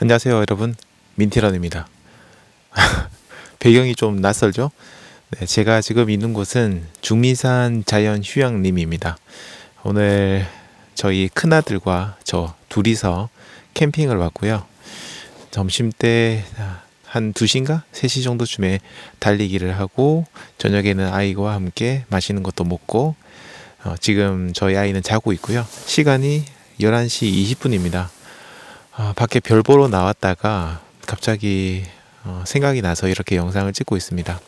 안녕하세요 여러분, 민티런입니다. 배경이 좀 낯설죠? 네, 제가 지금 있는 곳은 중미산 자연휴양림입니다. 오늘 저희 큰아들과 저 둘이서 캠핑을 왔고요. 점심때 한 2시인가? 3시 정도쯤에 달리기를 하고 저녁에는 아이와 함께 맛있는 것도 먹고 지금 저희 아이는 자고 있고요. 시간이 11시 20분입니다. 밖에 별 보러 나왔다가 갑자기 생각이 나서 이렇게 영상을 찍고 있습니다.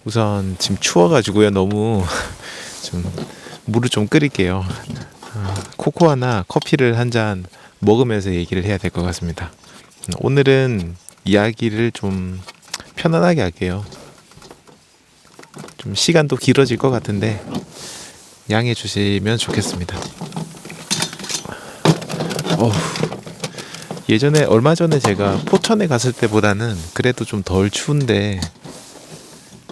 우선 지금 추워가지고요. 너무 좀 물을 좀 끓일게요. 코코아나 커피를 한 잔 먹으면서 얘기를 해야 될 것 같습니다. 오늘은 이야기를 좀 편안하게 할게요. 좀 시간도 길어질 것 같은데 양해해 주시면 좋겠습니다. 예전에 얼마 전에 제가 포천에 갔을 때보다는 그래도 좀 덜 추운데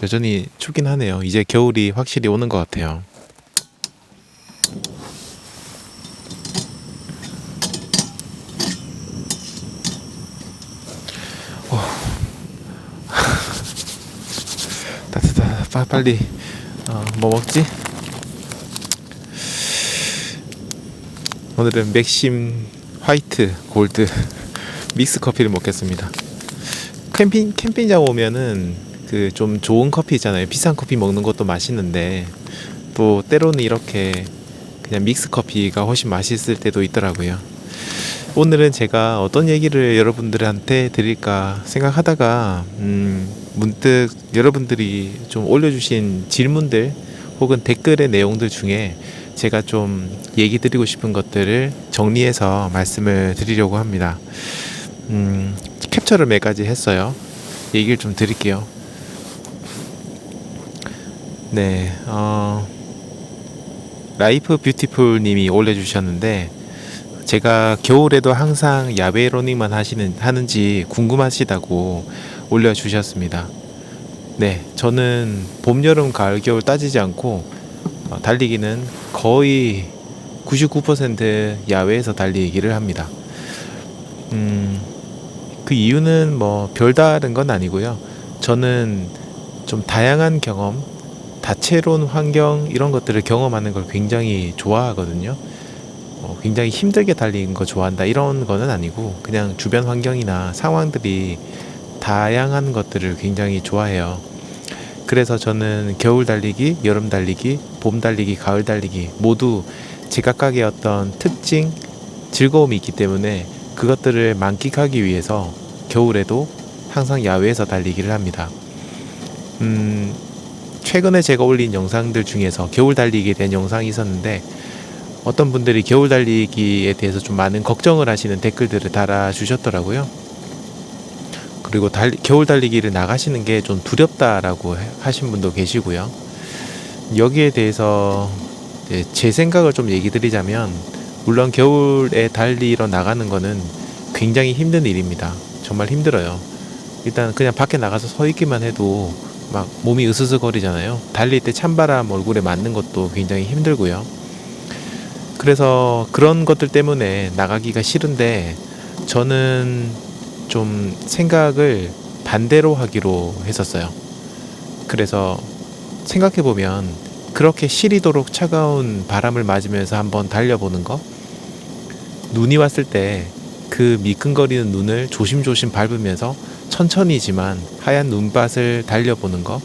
여전히 춥긴 하네요. 이제 겨울이 확실히 오는 것 같아요. 따뜻하다. 빨리 뭐 먹지? 오늘은 맥심 화이트 골드 믹스 커피를 먹겠습니다. 캠핑장 오면은 그 좀 좋은 커피 있잖아요. 비싼 커피 먹는 것도 맛있는데 또 때로는 이렇게 그냥 믹스 커피가 훨씬 맛있을 때도 있더라고요. 오늘은 제가 어떤 얘기를 여러분들한테 드릴까 생각하다가 문득 여러분들이 좀 올려주신 질문들 혹은 댓글의 내용들 중에 제가 좀 얘기 드리고 싶은 것들을 정리해서 말씀을 드리려고 합니다. 캡처를 몇 가지 했어요. 얘기를 좀 드릴게요. 네, 라이프 뷰티풀 님이 올려주셨는데 제가 겨울에도 항상 야외 러닝만 하는지 궁금하시다고 올려주셨습니다. 네, 저는 봄, 여름, 가을, 겨울 따지지 않고 달리기는 거의 99% 야외에서 달리기를 합니다. 그 이유는 뭐 별다른 건 아니고요. 저는 좀 다양한 경험, 다채로운 환경 이런 것들을 경험하는 걸 굉장히 좋아하거든요. 굉장히 힘들게 달리는 거 좋아한다 이런 거는 아니고 그냥 주변 환경이나 상황들이 다양한 것들을 굉장히 좋아해요. 그래서 저는 겨울 달리기, 여름 달리기, 봄 달리기, 가을 달리기 모두 제각각의 어떤 특징, 즐거움이 있기 때문에 그것들을 만끽하기 위해서 겨울에도 항상 야외에서 달리기를 합니다. 최근에 제가 올린 영상들 중에서 겨울 달리기에 대한 영상이 있었는데 어떤 분들이 겨울 달리기에 대해서 좀 많은 걱정을 하시는 댓글들을 달아주셨더라고요. 그리고 겨울 달리기를 나가시는 게 좀 두렵다라고 하신 분도 계시고요. 여기에 대해서 제 생각을 좀 얘기 드리자면 물론 겨울에 달리러 나가는 거는 굉장히 힘든 일입니다. 정말 힘들어요. 일단 그냥 밖에 나가서 서 있기만 해도 막 몸이 으스스거리잖아요. 달릴 때 찬바람 얼굴에 맞는 것도 굉장히 힘들고요. 그래서 그런 것들 때문에 나가기가 싫은데 저는 좀 생각을 반대로 하기로 했었어요. 그래서 생각해보면 그렇게 시리도록 차가운 바람을 맞으면서 한번 달려보는 거, 눈이 왔을 때 그 미끈거리는 눈을 조심조심 밟으면서 천천히지만 하얀 눈밭을 달려보는 거,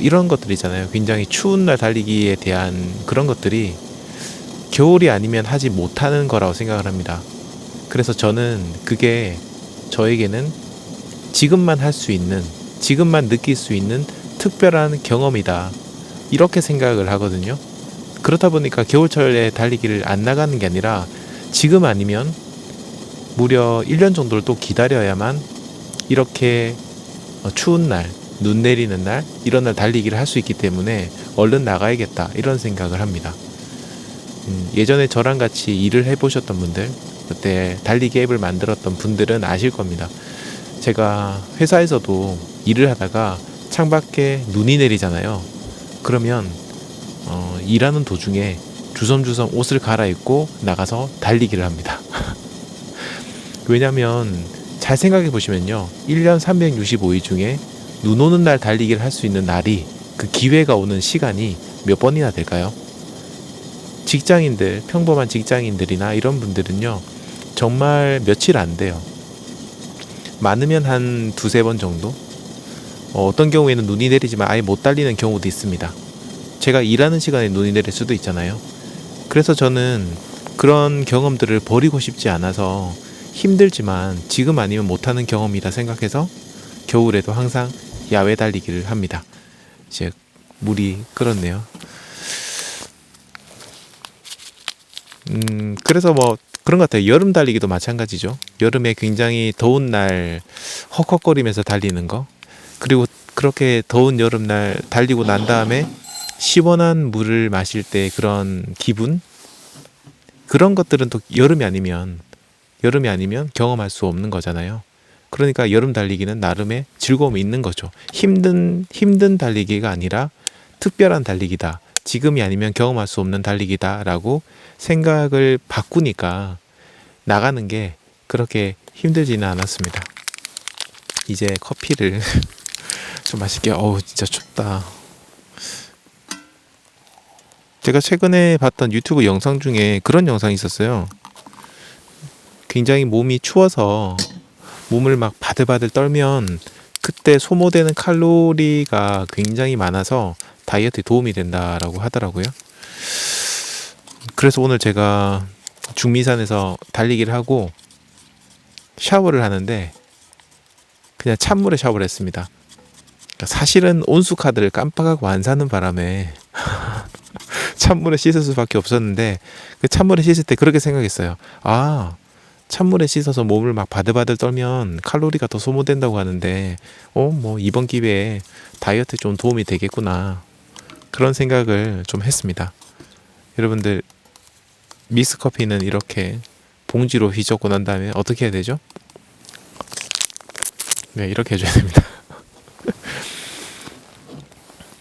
이런 것들이잖아요. 굉장히 추운 날 달리기에 대한 그런 것들이 겨울이 아니면 하지 못하는 거라고 생각을 합니다. 그래서 저는 그게 저에게는 지금만 할 수 있는, 지금만 느낄 수 있는 특별한 경험이다. 이렇게 생각을 하거든요. 그렇다 보니까 겨울철에 달리기를 안 나가는 게 아니라 지금 아니면 무려 1년 정도를 또 기다려야만 이렇게 추운 날, 눈 내리는 날, 이런 날 달리기를 할 수 있기 때문에 얼른 나가야겠다. 이런 생각을 합니다. 예전에 저랑 같이 일을 해보셨던 분들, 그때 달리기 앱을 만들었던 분들은 아실 겁니다. 제가 회사에서도 일을 하다가 창밖에 눈이 내리잖아요. 그러면 일하는 도중에 주섬주섬 옷을 갈아입고 나가서 달리기를 합니다. 왜냐면 잘 생각해 보시면요. 1년 365일 중에 눈 오는 날 달리기를 할 수 있는 날이 그 기회가 오는 시간이 몇 번이나 될까요? 직장인들, 평범한 직장인들이나 이런 분들은요. 정말 며칠 안 돼요. 많으면 한 두세 번 정도? 어떤 경우에는 눈이 내리지만 아예 못 달리는 경우도 있습니다. 제가 일하는 시간에 눈이 내릴 수도 있잖아요. 그래서 저는 그런 경험들을 버리고 싶지 않아서 힘들지만 지금 아니면 못하는 경험이라 생각해서 겨울에도 항상 야외 달리기를 합니다. 이제 물이 끓었네요. 그래서 뭐 그런 것 같아요. 여름 달리기도 마찬가지죠. 여름에 굉장히 더운 날 헉헉거리면서 달리는 거. 그리고 그렇게 더운 여름날 달리고 난 다음에 시원한 물을 마실 때 그런 기분? 그런 것들은 또 여름이 아니면 경험할 수 없는 거잖아요. 그러니까 여름 달리기는 나름의 즐거움이 있는 거죠. 힘든 달리기가 아니라 특별한 달리기다. 지금이 아니면 경험할 수 없는 달리기다라고 생각을 바꾸니까 나가는 게 그렇게 힘들지는 않았습니다. 이제 커피를 좀 마실게요. 어우, 진짜 춥다. 제가 최근에 봤던 유튜브 영상 중에 그런 영상이 있었어요. 굉장히 몸이 추워서 몸을 막 바들바들 떨면 그때 소모되는 칼로리가 굉장히 많아서 다이어트에 도움이 된다라고 하더라고요. 그래서 오늘 제가 중미산에서 달리기를 하고 샤워를 하는데 그냥 찬물에 샤워를 했습니다. 사실은 온수 카드를 깜빡하고 안 사는 바람에 찬물에 씻을 수밖에 없었는데 그 찬물에 씻을 때 그렇게 생각했어요. 아, 찬물에 씻어서 몸을 막 바들바들 떨면 칼로리가 더 소모된다고 하는데 뭐 이번 기회에 다이어트에 좀 도움이 되겠구나. 그런 생각을 좀 했습니다. 여러분들 믹스커피는 이렇게 봉지로 휘젓고 난 다음에 어떻게 해야 되죠? 네, 이렇게 해줘야 됩니다.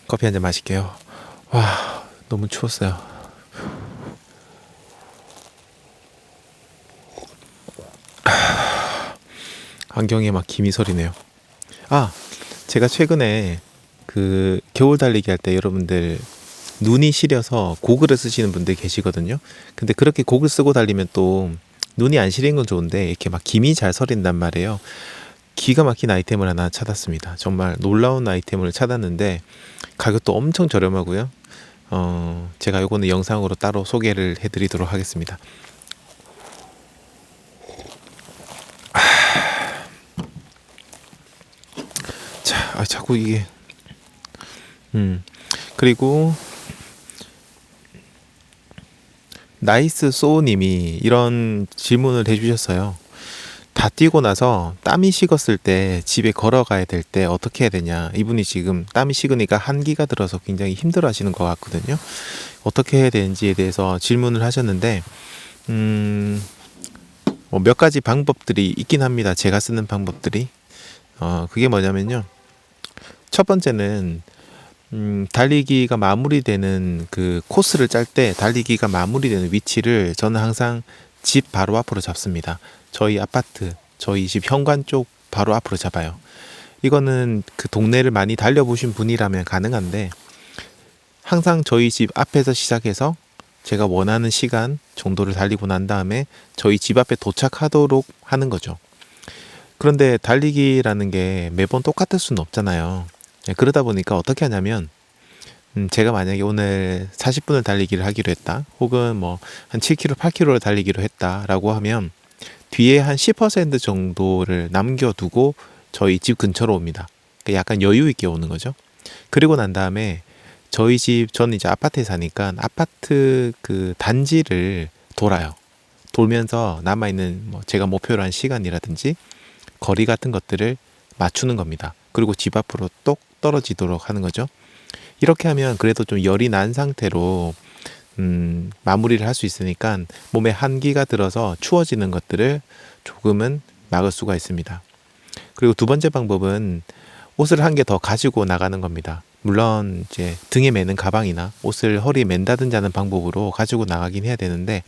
커피 한 잔 마실게요. 와, 너무 추웠어요. 안경에 막 김이 서리네요. 아, 제가 최근에 그 겨울 달리기 할 때 여러분들 눈이 시려서 고글을 쓰시는 분들 계시거든요. 근데 그렇게 고글 쓰고 달리면 또 눈이 안 시린 건 좋은데 이렇게 막 김이 잘 서린단 말이에요. 기가 막힌 아이템을 하나 찾았습니다. 정말 놀라운 아이템을 찾았는데 가격도 엄청 저렴하고요. 제가 요거는 영상으로 따로 소개를 해드리도록 하겠습니다. 자, 자꾸 이게 그리고 나이스 소우님이 이런 질문을 해주셨어요. 다 뛰고 나서 땀이 식었을 때 집에 걸어가야 될 때 어떻게 해야 되냐. 이분이 지금 땀이 식으니까 한기가 들어서 굉장히 힘들어 하시는 것 같거든요. 어떻게 해야 되는지에 대해서 질문을 하셨는데 몇 가지 방법들이 있긴 합니다. 제가 쓰는 방법들이 그게 뭐냐면요. 첫 번째는 달리기가 마무리되는 그 코스를 짤 때 달리기가 마무리되는 위치를 저는 항상 집 바로 앞으로 잡습니다. 저희 아파트, 저희 집 현관 쪽 바로 앞으로 잡아요. 이거는 그 동네를 많이 달려보신 분이라면 가능한데 항상 저희 집 앞에서 시작해서 제가 원하는 시간 정도를 달리고 난 다음에 저희 집 앞에 도착하도록 하는 거죠. 그런데 달리기라는 게 매번 똑같을 수는 없잖아요. 그러다 보니까 어떻게 하냐면 제가 만약에 오늘 40분을 달리기를 하기로 했다. 혹은 뭐 한 7km, 8km를 달리기로 했다라고 하면 뒤에 한 10% 정도를 남겨두고 저희 집 근처로 옵니다. 그러니까 약간 여유 있게 오는 거죠. 그리고 난 다음에 저희 집, 저는 이제 아파트에 사니까 아파트 그 단지를 돌아요. 돌면서 남아있는 뭐 제가 목표로 한 시간이라든지 거리 같은 것들을 맞추는 겁니다. 그리고 집 앞으로 똑 떨어지도록 하는 거죠. 이렇게 하면 그래도 좀 열이 난 상태로 마무리를 할 수 있으니까 몸에 한기가 들어서 추워지는 것들을 조금은 막을 수가 있습니다. 그리고 두 번째 방법은 옷을 한 개 더 가지고 나가는 겁니다. 물론 이제 등에 매는 가방이나 옷을 허리에 맨다든지 하는 방법으로 가지고 나가긴 해야 되는데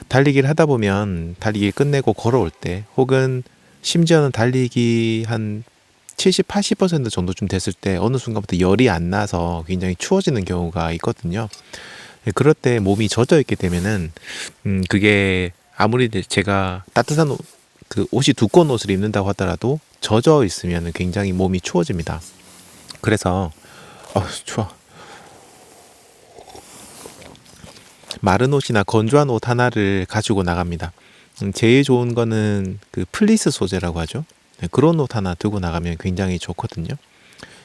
달리기를 하다 보면 달리기 끝내고 걸어올 때 혹은 심지어는 달리기 한 70, 80% 정도쯤 됐을 때 어느 순간부터 열이 안 나서 굉장히 추워지는 경우가 있거든요. 그럴 때 몸이 젖어 있게 되면은 그게 아무리 제가 따뜻한 그 옷이 두꺼운 옷을 입는다고 하더라도 젖어 있으면 굉장히 몸이 추워집니다. 그래서 추워. 마른 옷이나 건조한 옷 하나를 가지고 나갑니다. 제일 좋은 거는 그 플리스 소재라고 하죠. 네, 그런 옷 하나 들고 나가면 굉장히 좋거든요.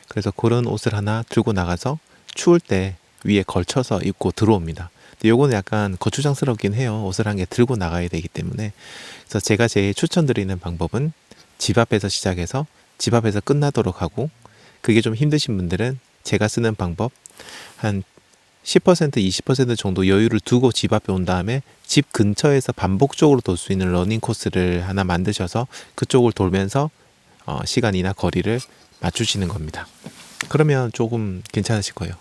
그래서 그런 옷을 하나 들고 나가서 추울 때 위에 걸쳐서 입고 들어옵니다. 근데 요거는 약간 거추장스럽긴 해요. 옷을 한 개 들고 나가야 되기 때문에. 그래서 제가 제일 추천드리는 방법은 집 앞에서 시작해서 집 앞에서 끝나도록 하고, 그게 좀 힘드신 분들은 제가 쓰는 방법, 한 10%, 20% 정도 여유를 두고 집 앞에 온 다음에 집 근처에서 반복적으로 돌 수 있는 러닝 코스를 하나 만드셔서 그쪽을 돌면서 시간이나 거리를 맞추시는 겁니다. 그러면 조금 괜찮으실 거예요.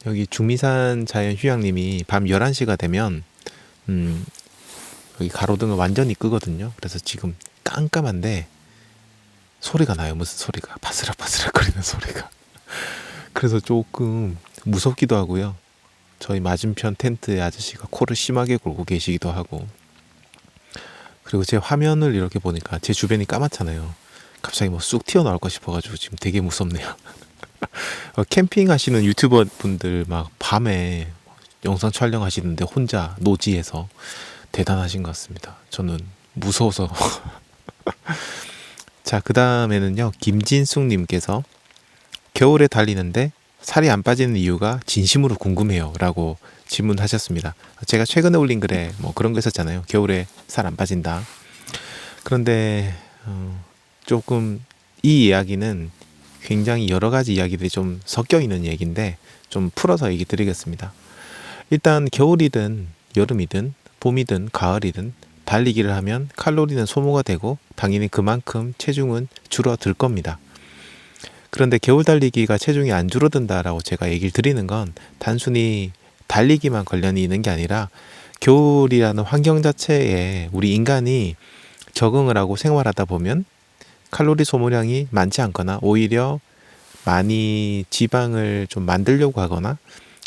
여기 중미산 자연휴양님이 밤 11시가 되면 여기 가로등을 완전히 끄거든요. 그래서 지금 깜깜한데 소리가 나요. 무슨 소리가, 바스락바스락 거리는 소리가. 그래서 조금 무섭기도 하고요. 저희 맞은편 텐트의 아저씨가 코를 심하게 골고 계시기도 하고, 그리고 제 화면을 이렇게 보니까 제 주변이 까맣잖아요. 갑자기 뭐 쑥 튀어나올까 싶어가지고 지금 되게 무섭네요. 캠핑 하시는 유튜버 분들 막 밤에 영상 촬영하시는데 혼자 노지에서 대단하신 것 같습니다. 저는 무서워서. 자, 그 다음에는요, 김진숙님께서 겨울에 달리는데 살이 안 빠지는 이유가 진심으로 궁금해요 라고 질문하셨습니다. 제가 최근에 올린 글에 뭐 그런 거 있었잖아요. 겨울에 살 안 빠진다. 그런데 조금 이 이야기는 굉장히 여러 가지 이야기들이 좀 섞여 있는 얘기인데 좀 풀어서 얘기 드리겠습니다. 일단 겨울이든 여름이든 봄이든 가을이든 달리기를 하면 칼로리는 소모가 되고 당연히 그만큼 체중은 줄어들 겁니다. 그런데 겨울 달리기가 체중이 안 줄어든다라고 제가 얘기를 드리는 건 단순히 달리기만 관련이 있는 게 아니라 겨울이라는 환경 자체에 우리 인간이 적응을 하고 생활하다 보면 칼로리 소모량이 많지 않거나 오히려 많이 지방을 좀 만들려고 하거나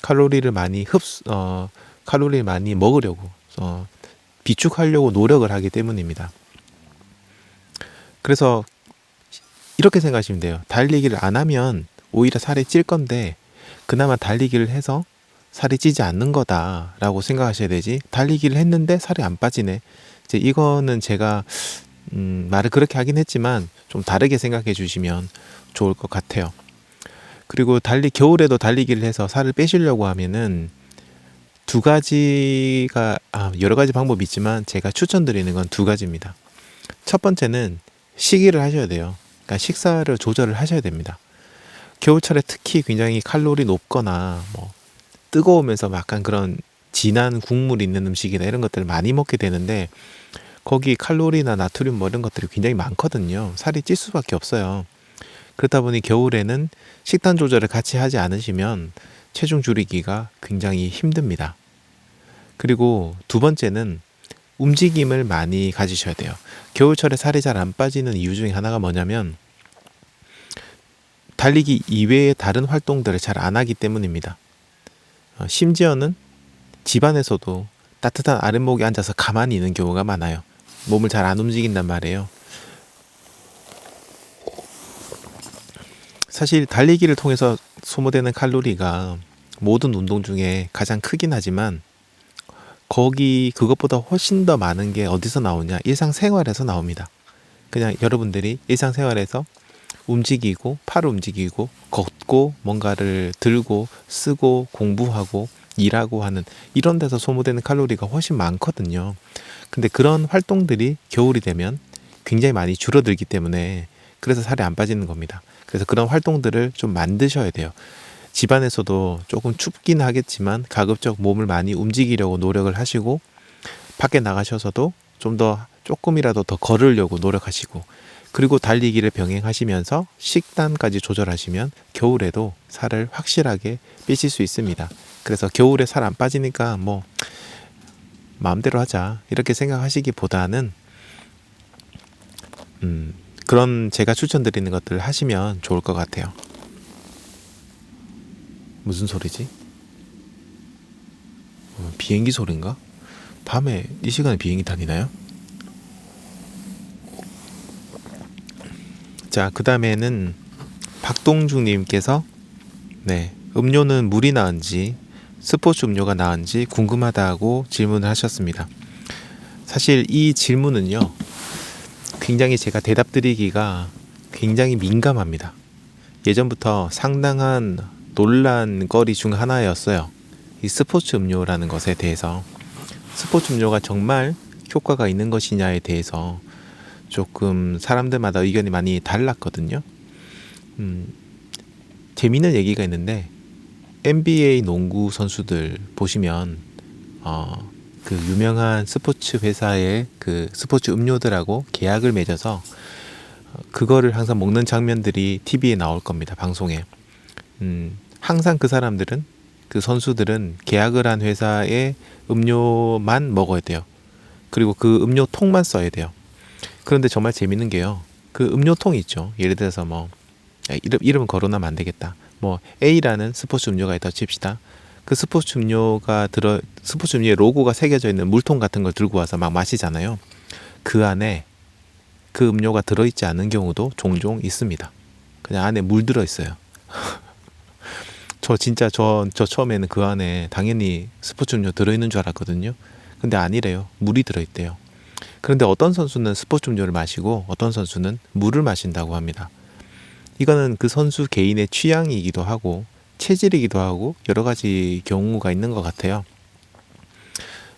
칼로리를 많이 칼로리를 많이 먹으려고 비축하려고 노력을 하기 때문입니다. 그래서 이렇게 생각하시면 돼요. 달리기를 안 하면 오히려 살이 찔 건데 그나마 달리기를 해서 살이 찌지 않는 거다라고 생각하셔야 되지, 달리기를 했는데 살이 안 빠지네, 이제 이거는 제가 말을 그렇게 하긴 했지만 좀 다르게 생각해 주시면 좋을 것 같아요. 그리고 겨울에도 달리기를 해서 살을 빼시려고 하면은 두 가지가 여러 가지 방법이 있지만 제가 추천드리는 건 두 가지입니다. 첫 번째는 식이를 하셔야 돼요. 그러니까 식사를 조절을 하셔야 됩니다. 겨울철에 특히 굉장히 칼로리 높거나 뭐 뜨거우면서 약간 그런 진한 국물이 있는 음식이나 이런 것들을 많이 먹게 되는데 거기 칼로리나 나트륨 뭐 이런 것들이 굉장히 많거든요. 살이 찔 수밖에 없어요. 그렇다 보니 겨울에는 식단 조절을 같이 하지 않으시면 체중 줄이기가 굉장히 힘듭니다. 그리고 두 번째는 움직임을 많이 가지셔야 돼요. 겨울철에 살이 잘 안 빠지는 이유 중에 하나가 뭐냐면 달리기 이외의 다른 활동들을 잘 안 하기 때문입니다. 심지어는 집안에서도 따뜻한 아랫목에 앉아서 가만히 있는 경우가 많아요. 몸을 잘 안 움직인단 말이에요. 사실 달리기를 통해서 소모되는 칼로리가 모든 운동 중에 가장 크긴 하지만 그것보다 훨씬 더 많은 게 어디서 나오냐? 일상생활에서 나옵니다. 그냥 여러분들이 일상생활에서 움직이고, 팔을 움직이고, 걷고, 뭔가를 들고, 쓰고, 공부하고, 일하고 하는 이런 데서 소모되는 칼로리가 훨씬 많거든요. 근데 그런 활동들이 겨울이 되면 굉장히 많이 줄어들기 때문에 그래서 살이 안 빠지는 겁니다. 그래서 그런 활동들을 좀 만드셔야 돼요. 집안에서도 조금 춥긴 하겠지만 가급적 몸을 많이 움직이려고 노력을 하시고, 밖에 나가셔서도 조금이라도 더 걸으려고 노력하시고, 그리고 달리기를 병행하시면서 식단까지 조절하시면 겨울에도 살을 확실하게 빼실 수 있습니다. 그래서 겨울에 살 안 빠지니까 뭐 마음대로 하자 이렇게 생각하시기보다는 그런 제가 추천드리는 것들 하시면 좋을 것 같아요. 무슨 소리지? 비행기 소린가? 밤에 이 시간에 비행기 다니나요? 자, 그 다음에는 박동중님께서 네, 음료는 물이 나은지 스포츠 음료가 나은지 궁금하다고 질문을 하셨습니다. 사실 이 질문은요, 굉장히 제가 대답 드리기가 굉장히 민감합니다. 예전부터 상당한 논란거리 중 하나였어요. 이 스포츠 음료라는 것에 대해서. 스포츠 음료가 정말 효과가 있는 것이냐에 대해서 조금 사람들마다 의견이 많이 달랐거든요. 재미있는 얘기가 있는데 NBA 농구 선수들 보시면 그 유명한 스포츠 회사의 그 스포츠 음료들하고 계약을 맺어서 그거를 항상 먹는 장면들이 TV에 나올 겁니다. 방송에. 항상 그 사람들은 그 선수들은 계약을 한 회사의 음료만 먹어야 돼요. 그리고 그 음료통만 써야 돼요. 그런데 정말 재밌는 게요. 그 음료통이 있죠. 예를 들어서 뭐 이름은 거론하면 안 되겠다. 뭐 A라는 스포츠 음료가 있다고 칩시다. 그 스포츠 음료의 로고가 새겨져 있는 물통 같은 걸 들고 와서 막 마시잖아요. 그 안에 그 음료가 들어있지 않은 경우도 종종 있습니다. 그냥 안에 물 들어있어요. 저 처음에는 그 안에 당연히 스포츠 음료 들어있는 줄 알았거든요. 근데 아니래요. 물이 들어있대요. 그런데 어떤 선수는 스포츠 음료를 마시고 어떤 선수는 물을 마신다고 합니다. 이거는 그 선수 개인의 취향이기도 하고 체질이기도 하고 여러 가지 경우가 있는 것 같아요.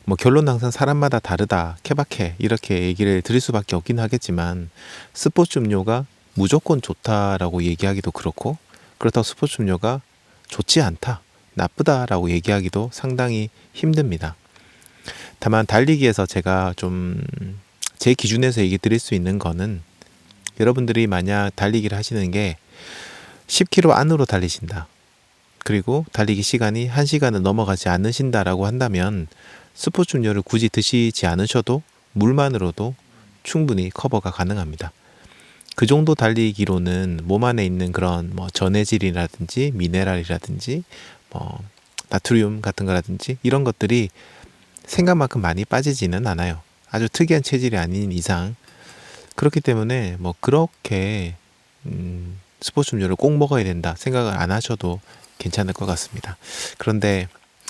뭐 결론은 항상 사람마다 다르다, 케바케 이렇게 얘기를 드릴 수밖에 없긴 하겠지만 스포츠 음료가 무조건 좋다라고 얘기하기도 그렇고 그렇다고 스포츠 음료가 좋지 않다, 나쁘다라고 얘기하기도 상당히 힘듭니다. 다만 달리기에서 제가 좀 제 기준에서 얘기 드릴 수 있는 거는 여러분들이 만약 달리기를 하시는 게 10km 안으로 달리신다. 그리고 달리기 시간이 1시간을 넘어가지 않으신다라고 한다면 스포츠 음료를 굳이 드시지 않으셔도 물만으로도 충분히 커버가 가능합니다. 그 정도 달리기로는 몸 안에 있는 그런 뭐 전해질이라든지 미네랄이라든지 뭐 나트륨 같은 거라든지 이런 것들이 생각만큼 많이 빠지지는 않아요. 아주 특이한 체질이 아닌 이상. 그렇기 때문에 뭐 그렇게 스포츠 음료를 꼭 먹어야 된다 생각을 안 하셔도 괜찮을 것 같습니다. 그런데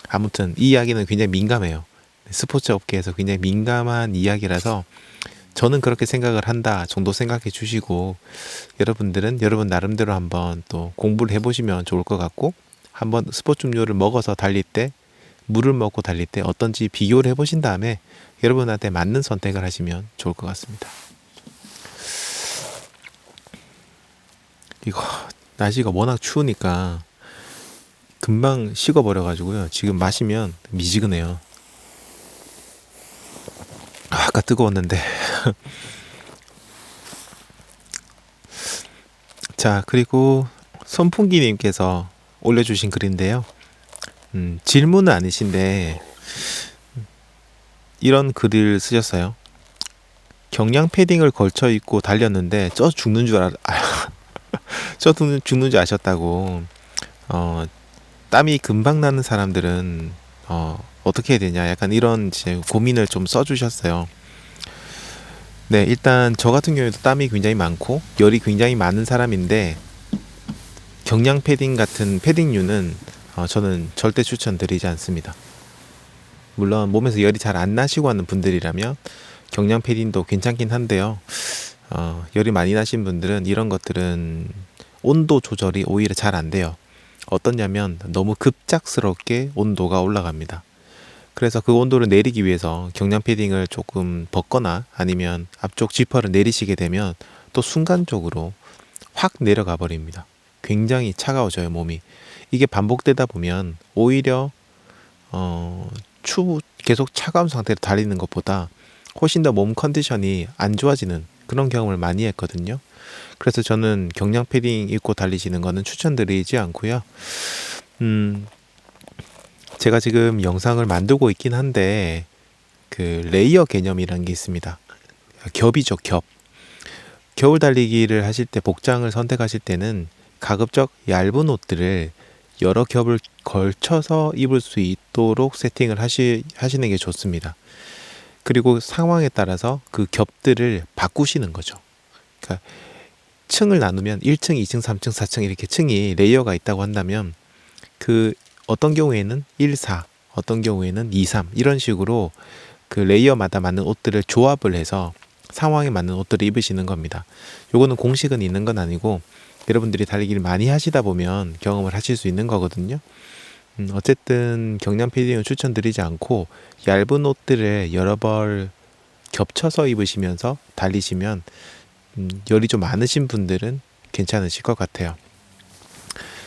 아무튼 이 이야기는 굉장히 민감해요. 스포츠 업계에서 굉장히 민감한 이야기라서 저는 그렇게 생각을 한다 정도 생각해 주시고 여러분들은 여러분 나름대로 한번 또 공부를 해보시면 좋을 것 같고 한번 스포츠 음료를 먹어서 달릴 때 물을 먹고 달릴 때 어떤지 비교를 해보신 다음에 여러분한테 맞는 선택을 하시면 좋을 것 같습니다. 이거 날씨가 워낙 추우니까 금방 식어버려가지고요. 지금 마시면 미지근해요. 아까 뜨거웠는데. 자, 그리고 선풍기님께서 올려주신 글인데요. 질문은 아니신데 이런 글을 쓰셨어요. 경량 패딩을 걸쳐 입고 달렸는데 죽는 줄 죽는 줄 아셨다고. 땀이 금방 나는 사람들은 어떻게 해야 되냐 약간 이런 이제 고민을 좀 써주셨어요. 네, 일단 저 같은 경우에도 땀이 굉장히 많고 열이 굉장히 많은 사람인데 경량 패딩 같은 패딩류는 저는 절대 추천드리지 않습니다. 물론 몸에서 열이 잘 안 나시고 하는 분들이라면 경량 패딩도 괜찮긴 한데요. 열이 많이 나신 분들은 이런 것들은 온도 조절이 오히려 잘 안 돼요. 어떠냐면 너무 급작스럽게 온도가 올라갑니다. 그래서 그 온도를 내리기 위해서 경량 패딩을 조금 벗거나 아니면 앞쪽 지퍼를 내리시게 되면 또 순간적으로 확 내려가 버립니다. 굉장히 차가워져요, 몸이. 이게 반복되다 보면 오히려 계속 차가운 상태로 달리는 것보다 훨씬 더 몸 컨디션이 안 좋아지는 그런 경험을 많이 했거든요. 그래서 저는 경량 패딩 입고 달리시는 거는 추천드리지 않고요. 제가 지금 영상을 만들고 있긴 한데 그 레이어 개념이라는 게 있습니다. 겹이죠, 겹. 겨울 달리기를 하실 때 복장을 선택하실 때는 가급적 얇은 옷들을 여러 겹을 걸쳐서 입을 수 있도록 세팅을 하시는 게 좋습니다. 그리고 상황에 따라서 그 겹들을 바꾸시는 거죠. 그러니까 층을 나누면 1층, 2층, 3층, 4층 이렇게 층이 레이어가 있다고 한다면 그 어떤 경우에는 1, 4, 어떤 경우에는 2, 3 이런 식으로 그 레이어마다 맞는 옷들을 조합을 해서 상황에 맞는 옷들을 입으시는 겁니다. 요거는 공식은 있는 건 아니고 여러분들이 달리기를 많이 하시다 보면 경험을 하실 수 있는 거거든요. 어쨌든 경량 패딩을 추천드리지 않고 얇은 옷들을 여러 벌 겹쳐서 입으시면서 달리시면 열이 좀 많으신 분들은 괜찮으실 것 같아요.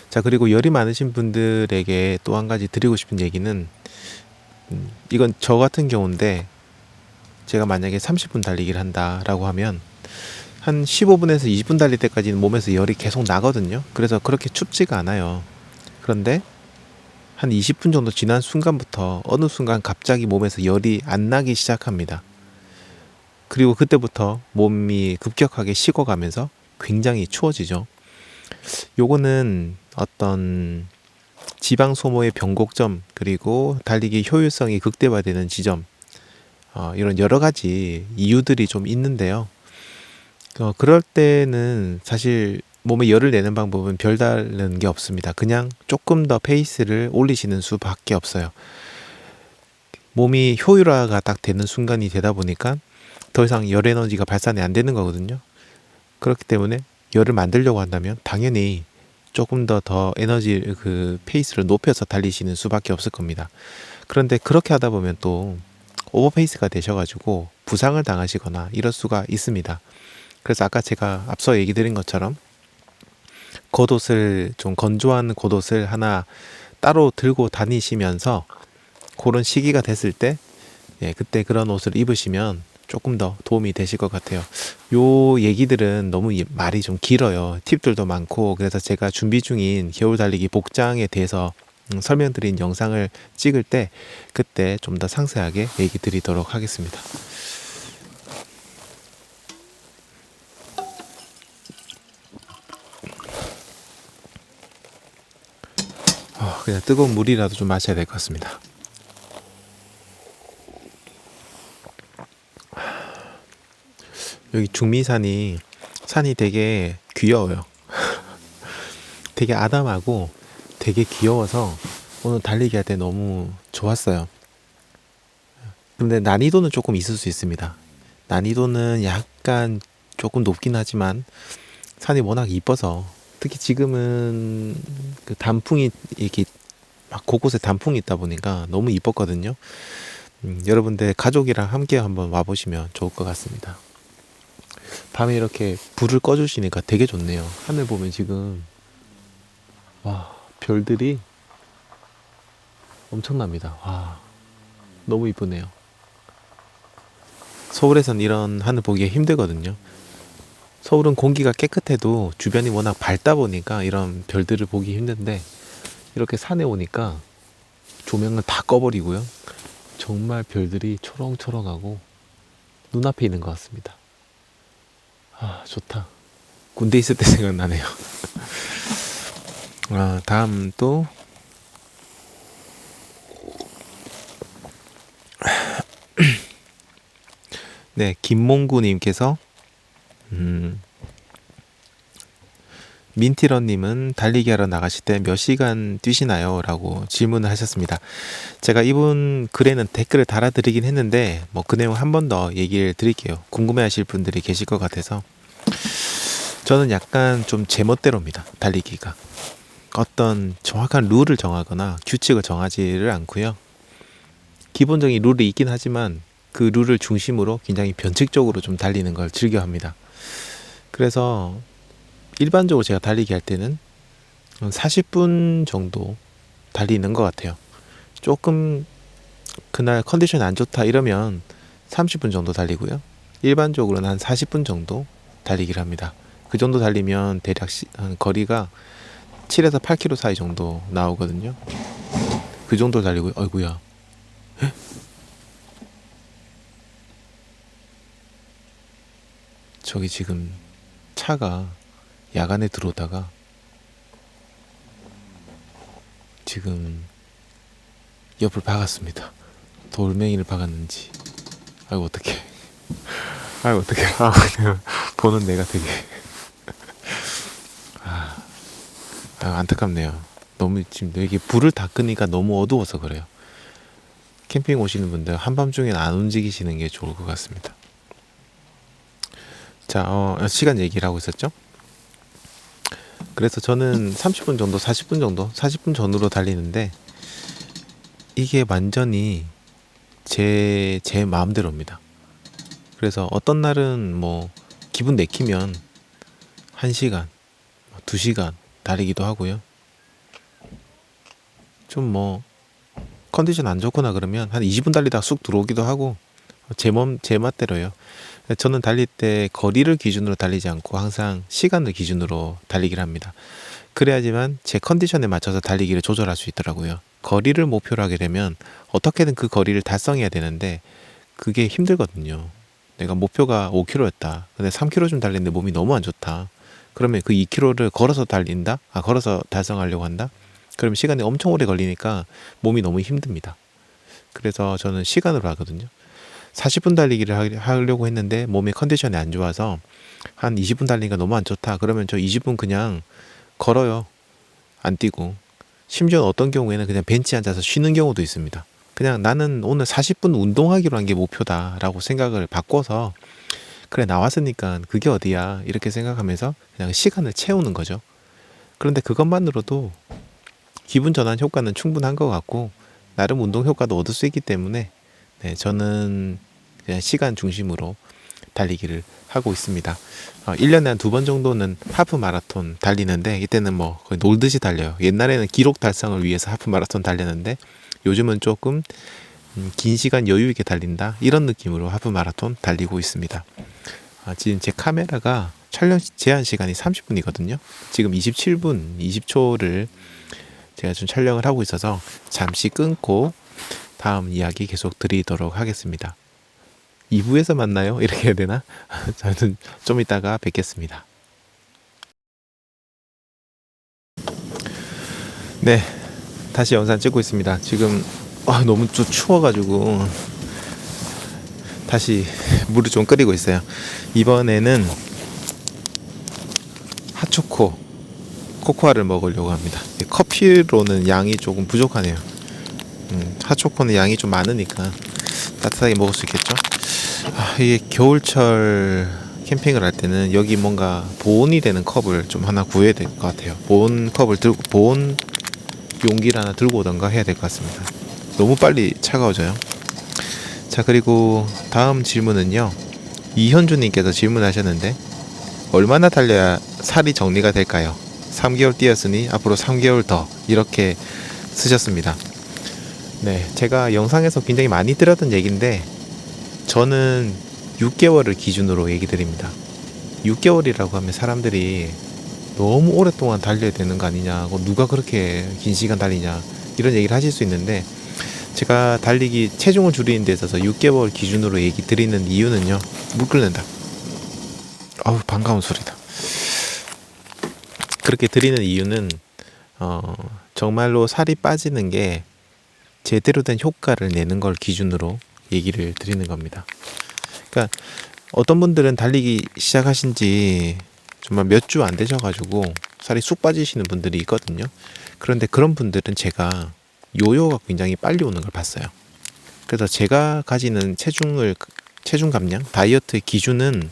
자, 그리고 열이 많으신 분들에게 또 한 가지 드리고 싶은 얘기는 이건 저 같은 경우인데 제가 만약에 30분 달리기를 한다라고 하면 한 15분에서 20분 달릴 때까지는 몸에서 열이 계속 나거든요. 그래서 그렇게 춥지가 않아요. 그런데 한 20분 정도 지난 순간부터 어느 순간 갑자기 몸에서 열이 안 나기 시작합니다. 그리고 그때부터 몸이 급격하게 식어가면서 굉장히 추워지죠. 요거는 어떤 지방 소모의 변곡점 그리고 달리기 효율성이 극대화되는 지점 이런 여러 가지 이유들이 좀 있는데요. 그럴 때는 사실 몸에 열을 내는 방법은 별다른 게 없습니다. 그냥 조금 더 페이스를 올리시는 수밖에 없어요. 몸이 효율화가 딱 되는 순간이 되다 보니까 더 이상 열 에너지가 발산이 안 되는 거거든요. 그렇기 때문에 열을 만들려고 한다면 당연히 조금 더 에너지 그 페이스를 높여서 달리시는 수밖에 없을 겁니다. 그런데 그렇게 하다 보면 또 오버페이스가 되셔가지고 부상을 당하시거나 이럴 수가 있습니다. 그래서 아까 제가 앞서 얘기 드린 것처럼 겉옷을 좀 건조한 겉옷을 하나 따로 들고 다니시면서 그런 시기가 됐을 때 그때 그런 옷을 입으시면 조금 더 도움이 되실 것 같아요. 요 얘기들은 너무 말이 좀 길어요. 팁들도 많고 그래서 제가 준비 중인 겨울 달리기 복장에 대해서 설명드린 영상을 찍을 때 그때 좀 더 상세하게 얘기 드리도록 하겠습니다. 그냥 뜨거운 물이라도 좀 마셔야 될 것 같습니다. 여기 중미산이 산이 되게 귀여워요. 되게 아담하고 되게 귀여워서 오늘 달리기 할 때 너무 좋았어요. 근데 난이도는 조금 있을 수 있습니다. 난이도는 약간 조금 높긴 하지만 산이 워낙 이뻐서 특히 지금은 그 단풍이 이렇게 막 곳곳에 단풍이 있다 보니까 너무 이뻤거든요. 여러분들 가족이랑 함께 한번 와보시면 좋을 것 같습니다. 밤에 이렇게 불을 꺼주시니까 되게 좋네요. 하늘 보면 지금 와 별들이 엄청납니다. 와 너무 이쁘네요. 서울에선 이런 하늘 보기가 힘들거든요. 서울은 공기가 깨끗해도 주변이 워낙 밝다 보니까 이런 별들을 보기 힘든데 이렇게 산에 오니까 조명을 다 꺼버리고요. 정말 별들이 초롱초롱하고 눈앞에 있는 것 같습니다. 아 좋다. 군대 있을 때 생각나네요. 다음 또 네, 김몽구님께서 민티런님은 달리기 하러 나가실 때 몇 시간 뛰시나요? 라고 질문을 하셨습니다. 제가 이분 글에는 댓글을 달아드리긴 했는데 뭐 그 내용 한 번 더 얘기를 드릴게요. 궁금해하실 분들이 계실 것 같아서. 저는 약간 좀 제멋대로입니다. 달리기가. 어떤 정확한 룰을 정하거나 규칙을 정하지를 않고요. 기본적인 룰이 있긴 하지만 그 룰을 중심으로 굉장히 변칙적으로 좀 달리는 걸 즐겨합니다. 그래서 일반적으로 제가 달리기 할 때는 40분 정도 달리는 것 같아요. 조금 그날 컨디션이 안 좋다 이러면 30분 정도 달리고요. 일반적으로는 한 40분 정도 달리기를 합니다. 그 정도 달리면 대략 거리가 7에서 8km 사이 정도 나오거든요. 그 정도 달리고요. 어이구야. 저기 지금 차가 야간에 들어오다가 지금 옆을 박았습니다. 돌멩이를 박았는지. 아이고 어떡해. 아이고 어떡해. 그냥 보는 내가 되게 안타깝네요. 너무 지금 이게 불을 다 끄니까 너무 어두워서 그래요. 캠핑 오시는 분들 한밤중에는 안 움직이시는 게 좋을 것 같습니다. 자, 시간 얘기를 하고 있었죠? 그래서 저는 30분 정도, 40분 정도, 40분 전후로 달리는데 이게 완전히 제 마음대로입니다. 그래서 어떤 날은 뭐 기분 내키면 1시간, 2시간 달리기도 하고요. 좀 뭐 컨디션 안 좋거나 그러면 한 20분 달리다가 쑥 들어오기도 하고 제 맛대로요. 저는 달릴 때 거리를 기준으로 달리지 않고 항상 시간을 기준으로 달리기를 합니다. 그래야지만 제 컨디션에 맞춰서 달리기를 조절할 수 있더라고요. 거리를 목표로 하게 되면 어떻게든 그 거리를 달성해야 되는데 그게 힘들거든요. 내가 목표가 5km였다. 근데 3km 좀 달리는데 몸이 너무 안 좋다. 그러면 그 2km를 걸어서 달린다? 걸어서 달성하려고 한다? 그러면 시간이 엄청 오래 걸리니까 몸이 너무 힘듭니다. 그래서 저는 시간으로 하거든요. 40분 달리기를 하려고 했는데 몸의 컨디션이 안 좋아서 한 20분 달리기가 너무 안 좋다. 그러면 저 20분 그냥 걸어요. 안 뛰고. 심지어 어떤 경우에는 그냥 벤치에 앉아서 쉬는 경우도 있습니다. 그냥 나는 오늘 40분 운동하기로 한 게 목표다라고 생각을 바꿔서 그래 나왔으니까 그게 어디야 이렇게 생각하면서 그냥 시간을 채우는 거죠. 그런데 그것만으로도 기분 전환 효과는 충분한 것 같고 나름 운동 효과도 얻을 수 있기 때문에 저는 그냥 시간 중심으로 달리기를 하고 있습니다. 1년에 한 2번 정도는 하프 마라톤 달리는데 이때는 뭐 거의 놀듯이 달려요. 옛날에는 기록 달성을 위해서 하프 마라톤 달렸는데 요즘은 조금 긴 시간 여유 있게 달린다 이런 느낌으로 하프 마라톤 달리고 있습니다. 지금 제 카메라가 촬영 제한 시간이 30분이거든요. 지금 27분 20초를 제가 좀 촬영을 하고 있어서 잠시 끊고 다음 이야기 계속 드리도록 하겠습니다. 2부에서 만나요? 이렇게 해야 되나? 저는 좀 이따가 뵙겠습니다. 네, 다시 영상 찍고 있습니다. 지금 너무 좀 추워가지고 다시 물을 좀 끓이고 있어요. 이번에는 핫초코 코코아를 먹으려고 합니다. 커피로는 양이 조금 부족하네요. 핫초코는 양이 좀 많으니까 따뜻하게 먹을 수 있겠죠? 이게 겨울철 캠핑을 할 때는 여기 뭔가 보온이 되는 컵을 좀 하나 구해야 될 것 같아요. 보온 용기를 하나 들고 오던가 해야 될 것 같습니다. 너무 빨리 차가워져요. 자, 그리고 다음 질문은요. 이현주님께서 질문하셨는데 얼마나 달려야 살이 정리가 될까요? 3개월 뛰었으니 앞으로 3개월 더 이렇게 쓰셨습니다. 네, 제가 영상에서 굉장히 많이 드렸던 얘기인데 저는 6개월을 기준으로 얘기 드립니다. 6개월이라고 하면 사람들이 너무 오랫동안 달려야 되는 거 아니냐, 누가 그렇게 긴 시간 달리냐 이런 얘기를 하실 수 있는데 제가 달리기 체중을 줄이는 데 있어서 6개월 기준으로 얘기 드리는 이유는요. 물 끓는다. 반가운 소리다. 그렇게 드리는 이유는 정말로 살이 빠지는 게 제대로 된 효과를 내는 걸 기준으로 얘기를 드리는 겁니다. 그러니까 어떤 분들은 달리기 시작하신 지 정말 몇 주 안 되셔가지고 살이 쑥 빠지시는 분들이 있거든요. 그런데 그런 분들은 제가 요요가 굉장히 빨리 오는 걸 봤어요. 그래서 제가 가지는 체중 감량, 다이어트의 기준은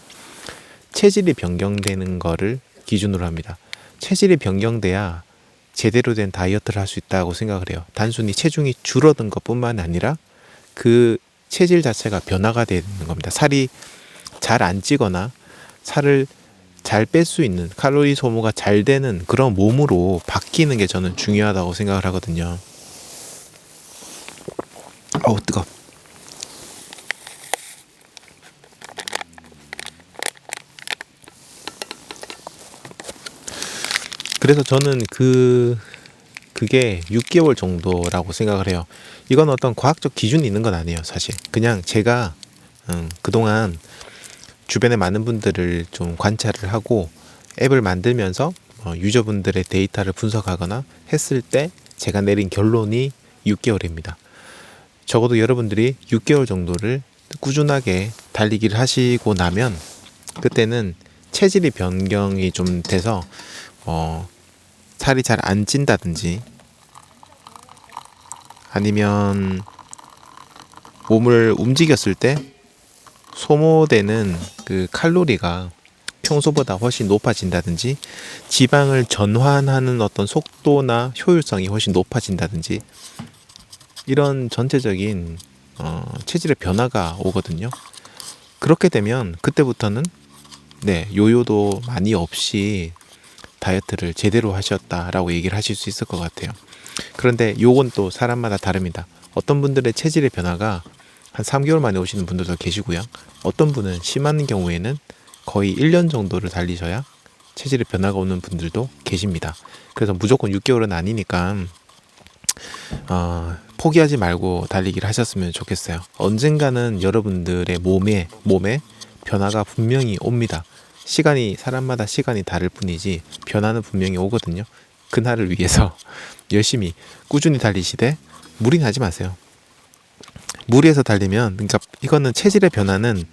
체질이 변경되는 거를 기준으로 합니다. 체질이 변경돼야 제대로 된 다이어트를 할 수 있다고 생각을 해요. 단순히 체중이 줄어든 것뿐만 아니라 그 체질 자체가 변화가 되는 겁니다. 살이 잘 안 찌거나 살을 잘 뺄 수 있는 칼로리 소모가 잘 되는 그런 몸으로 바뀌는 게 저는 중요하다고 생각을 하거든요. 뜨거워. 그래서 저는 그게 6개월 정도라고 생각을 해요. 이건 어떤 과학적 기준이 있는 건 아니에요, 사실. 그냥 제가 그동안 주변에 많은 분들을 좀 관찰을 하고 앱을 만들면서 유저분들의 데이터를 분석하거나 했을 때 제가 내린 결론이 6개월입니다. 적어도 여러분들이 6개월 정도를 꾸준하게 달리기를 하시고 나면 그때는 체질이 변경이 좀 돼서 살이 잘 안 찐다든지 아니면 몸을 움직였을 때 소모되는 그 칼로리가 평소보다 훨씬 높아진다든지 지방을 전환하는 어떤 속도나 효율성이 훨씬 높아진다든지 이런 전체적인 체질의 변화가 오거든요. 그렇게 되면 그때부터는 요요도 많이 없이 다이어트를 제대로 하셨다라고 얘기를 하실 수 있을 것 같아요. 그런데 요건 또 사람마다 다릅니다. 어떤 분들의 체질의 변화가 한 3개월 만에 오시는 분들도 계시고요. 어떤 분은 심한 경우에는 거의 1년 정도를 달리셔야 체질의 변화가 오는 분들도 계십니다. 그래서 무조건 6개월은 아니니까 포기하지 말고 달리기를 하셨으면 좋겠어요. 언젠가는 여러분들의 몸에 변화가 분명히 옵니다. 사람마다 시간이 다를 뿐이지 변화는 분명히 오거든요. 그날을 위해서 열심히 꾸준히 달리시되 무리하지 마세요. 무리해서 달리면, 그러니까 이거는 체질의 변화는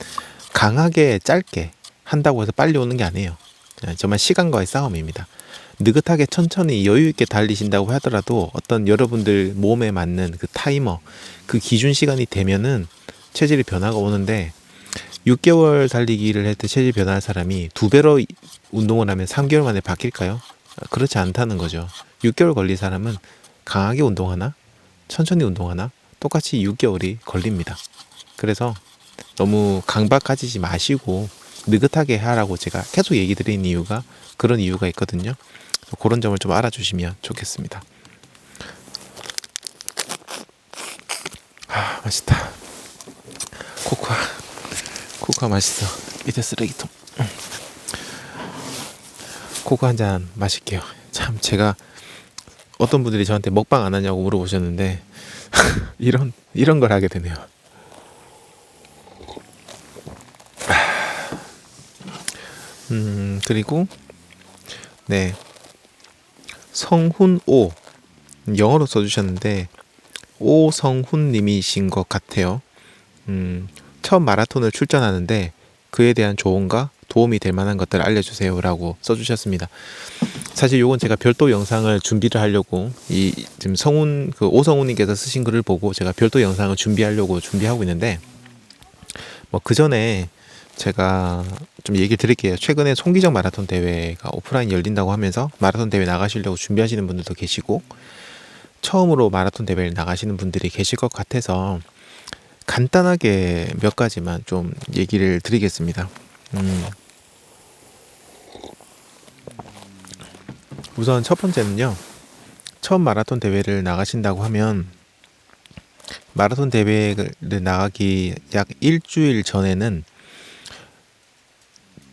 강하게 짧게 한다고 해서 빨리 오는 게 아니에요. 정말 시간과의 싸움입니다. 느긋하게 천천히 여유 있게 달리신다고 하더라도 어떤 여러분들 몸에 맞는 그 타이머, 그 기준 시간이 되면은 체질의 변화가 오는데 6개월 달리기를 할 때 체질 변화할 사람이 2배로 운동을 하면 3개월 만에 바뀔까요? 그렇지 않다는 거죠. 6개월 걸린 사람은 강하게 운동하나 천천히 운동하나 똑같이 6개월이 걸립니다. 그래서 너무 강박 가지지 마시고 느긋하게 하라고 제가 계속 얘기 드리는 이유가 그런 이유가 있거든요. 그런 점을 좀 알아주시면 좋겠습니다. 맛있다. 코코아 맛있어. 밑에 쓰레기통. 코코아 한 잔 마실게요. 참 제가 어떤 분들이 저한테 먹방 안 하냐고 물어보셨는데 이런 걸 하게 되네요. 그리고 성훈오 영어로 써주셨는데 오성훈님이신 것 같아요. 처음 마라톤을 출전하는데 그에 대한 조언과 도움이 될 만한 것들을 알려주세요 라고 써주셨습니다. 사실 요건 제가 별도 영상을 준비를 하려고 지금 오성훈님께서 쓰신 글을 보고 제가 별도 영상을 준비하려고 준비하고 있는데 그 전에 제가 좀 얘기 드릴게요. 최근에 송기정 마라톤 대회가 오프라인 열린다고 하면서 마라톤 대회 나가시려고 준비하시는 분들도 계시고 처음으로 마라톤 대회를 나가시는 분들이 계실 것 같아서 간단하게 몇 가지만 좀 얘기를 드리겠습니다. 우선 첫 번째는요. 처음 마라톤 대회를 나가신다고 하면 마라톤 대회를 나가기 약 일주일 전에는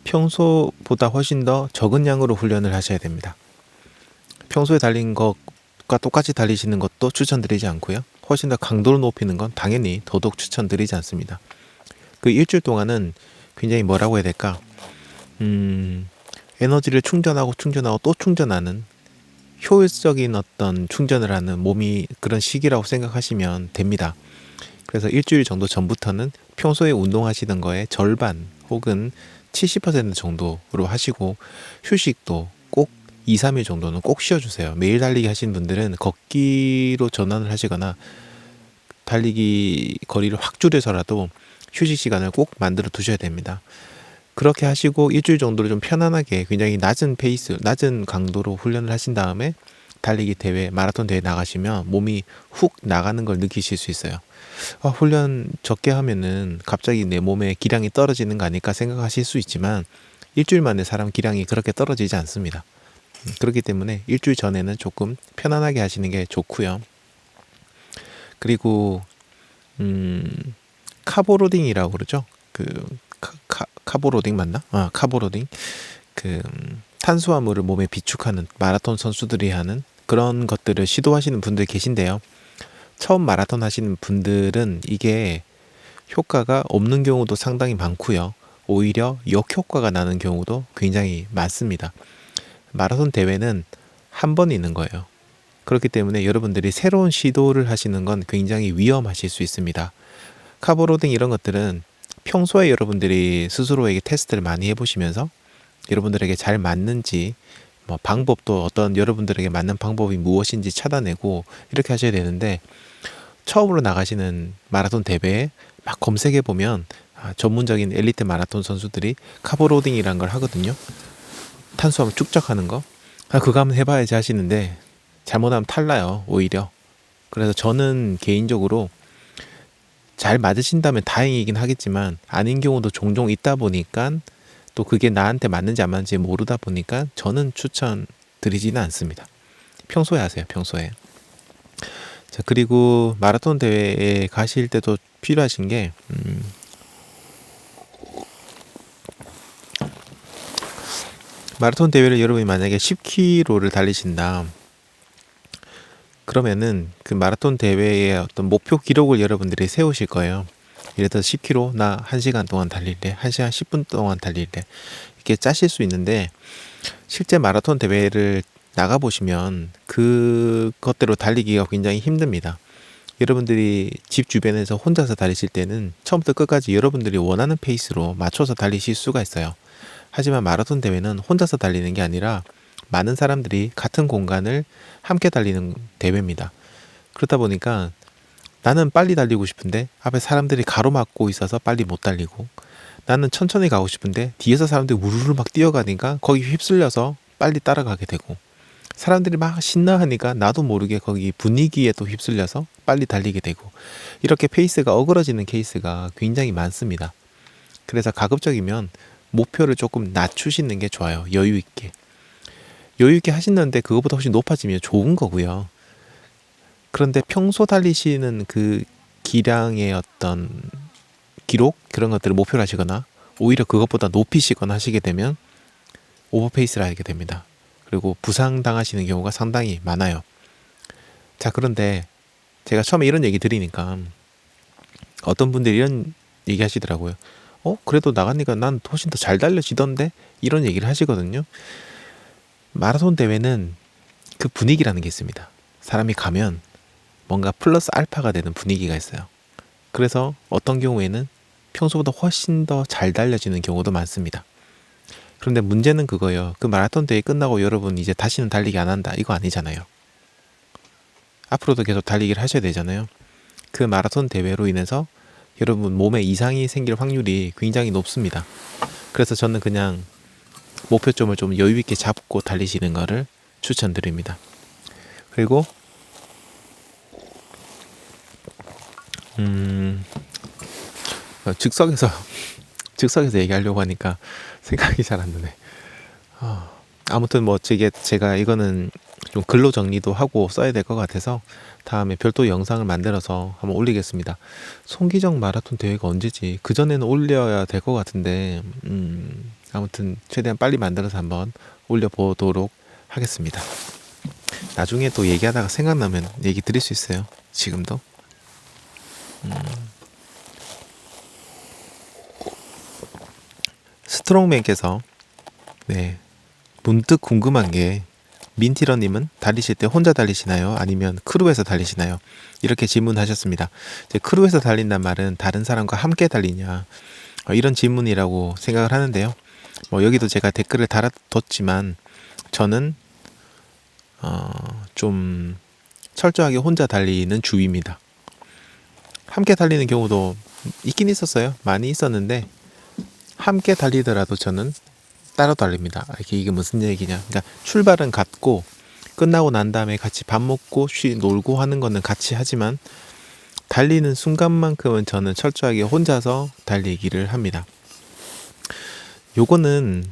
평소보다 훨씬 더 적은 양으로 훈련을 하셔야 됩니다. 평소에 달린 것과 똑같이 달리시는 것도 추천드리지 않고요. 훨씬 더 강도를 높이는 건 당연히 더더욱 추천드리지 않습니다. 그 일주일 동안은 굉장히 뭐라고 해야 될까? 에너지를 충전하고 또 충전하는 효율적인 어떤 충전을 하는 몸이 그런 시기라고 생각하시면 됩니다. 그래서 일주일 정도 전부터는 평소에 운동하시던 거에 절반 혹은 70% 정도로 하시고 휴식도 꼭 2, 3일 정도는 꼭 쉬어주세요. 매일 달리기 하시는 분들은 걷기로 전환을 하시거나 달리기 거리를 확 줄여서라도 휴식 시간을 꼭 만들어 두셔야 됩니다. 그렇게 하시고 일주일 정도를 좀 편안하게 굉장히 낮은 강도로 훈련을 하신 다음에 달리기 대회, 마라톤 대회 나가시면 몸이 훅 나가는 걸 느끼실 수 있어요. 훈련 적게 하면은 갑자기 내 몸의 기량이 떨어지는 거 아닐까 생각하실 수 있지만 일주일 만에 사람 기량이 그렇게 떨어지지 않습니다. 그렇기 때문에 일주일 전에는 조금 편안하게 하시는 게 좋고요. 그리고 카보로딩이라고 그러죠. 카보로딩 맞나? 카보로딩. 탄수화물을 몸에 비축하는 마라톤 선수들이 하는 그런 것들을 시도하시는 분들 계신데요. 처음 마라톤 하시는 분들은 이게 효과가 없는 경우도 상당히 많고요. 오히려 역효과가 나는 경우도 굉장히 많습니다. 마라톤 대회는 한 번 있는 거예요. 그렇기 때문에 여러분들이 새로운 시도를 하시는 건 굉장히 위험하실 수 있습니다. 카보로딩 이런 것들은 평소에 여러분들이 스스로에게 테스트를 많이 해보시면서 여러분들에게 잘 맞는지 뭐 방법도 어떤 여러분들에게 맞는 방법이 무엇인지 찾아내고 이렇게 하셔야 되는데, 처음으로 나가시는 마라톤 대회에 막 검색해 보면 전문적인 엘리트 마라톤 선수들이 카보로딩이란 걸 하거든요. 탄수화물 축적하는 거. 그거 한번 해봐야지 하시는데 잘못하면 탈나요, 오히려. 그래서 저는 개인적으로 잘 맞으신다면 다행이긴 하겠지만 아닌 경우도 종종 있다 보니까, 또 그게 나한테 맞는지 안 맞는지 모르다 보니까 저는 추천드리지는 않습니다. 평소에 하세요, 평소에. 자, 그리고 마라톤 대회에 가실 때도 필요하신 게 마라톤 대회를 여러분이 만약에 10km를 달리신다 그러면은 그 마라톤 대회의 어떤 목표 기록을 여러분들이 세우실 거예요. 예를 들어서 10km 나 1시간 동안 달릴래, 1시간 10분 동안 달릴래, 이렇게 짜실 수 있는데, 실제 마라톤 대회를 나가보시면 그것대로 달리기가 굉장히 힘듭니다. 여러분들이 집 주변에서 혼자서 달리실 때는 처음부터 끝까지 여러분들이 원하는 페이스로 맞춰서 달리실 수가 있어요. 하지만 마라톤 대회는 혼자서 달리는 게 아니라 많은 사람들이 같은 공간을 함께 달리는 대회입니다. 그렇다 보니까 나는 빨리 달리고 싶은데 앞에 사람들이 가로막고 있어서 빨리 못 달리고, 나는 천천히 가고 싶은데 뒤에서 사람들이 우르르 막 뛰어가니까 거기 휩쓸려서 빨리 따라가게 되고, 사람들이 막 신나하니까 나도 모르게 거기 분위기에 또 휩쓸려서 빨리 달리게 되고, 이렇게 페이스가 어그러지는 케이스가 굉장히 많습니다. 그래서 가급적이면 목표를 조금 낮추시는 게 좋아요. 여유 있게 하시는데 그것보다 훨씬 높아지면 좋은 거고요. 그런데 평소 달리시는 그 기량의 어떤 기록, 그런 것들을 목표로 하시거나 오히려 그것보다 높이시거나 하시게 되면 오버페이스를 하게 됩니다. 그리고 부상당하시는 경우가 상당히 많아요. 자, 그런데 제가 처음에 이런 얘기 드리니까 어떤 분들이 이런 얘기 하시더라고요. 그래도 나가니까 난 훨씬 더 잘 달려지던데? 이런 얘기를 하시거든요. 마라톤 대회는 그 분위기라는 게 있습니다. 사람이 가면 뭔가 플러스 알파가 되는 분위기가 있어요. 그래서 어떤 경우에는 평소보다 훨씬 더 잘 달려지는 경우도 많습니다. 그런데 문제는 그거예요. 그 마라톤 대회 끝나고 여러분 이제 다시는 달리기 안 한다, 이거 아니잖아요. 앞으로도 계속 달리기를 하셔야 되잖아요. 그 마라톤 대회로 인해서 여러분 몸에 이상이 생길 확률이 굉장히 높습니다. 그래서 저는 그냥 목표점을 좀 여유 있게 잡고 달리시는 거를 추천드립니다. 그리고 즉석에서 얘기하려고 하니까 생각이 잘 안 나네. 아무튼 뭐 제가 이거는 좀 글로 정리도 하고 써야 될 것 같아서 다음에 별도 영상을 만들어서 한번 올리겠습니다. 송기정 마라톤 대회가 언제지? 그 전에는 올려야 될 것 같은데 아무튼 최대한 빨리 만들어서 한번 올려보도록 하겠습니다. 나중에 또 얘기하다가 생각나면 얘기 드릴 수 있어요. 지금도. 스트롱맨께서 문득 궁금한 게, 민티러님은 달리실 때 혼자 달리시나요? 아니면 크루에서 달리시나요? 이렇게 질문하셨습니다. 이제 크루에서 달린단 말은 다른 사람과 함께 달리냐, 이런 질문이라고 생각을 하는데요. 여기도 제가 댓글을 달아뒀지만 저는 좀 철저하게 혼자 달리는 주의입니다. 함께 달리는 경우도 있긴 있었어요. 많이 있었는데 함께 달리더라도 저는 따로 달립니다. 이게 무슨 얘기냐? 그러니까 출발은 같고 끝나고 난 다음에 같이 밥 먹고 놀고 하는 거는 같이 하지만 달리는 순간만큼은 저는 철저하게 혼자서 달리기를 합니다. 요거는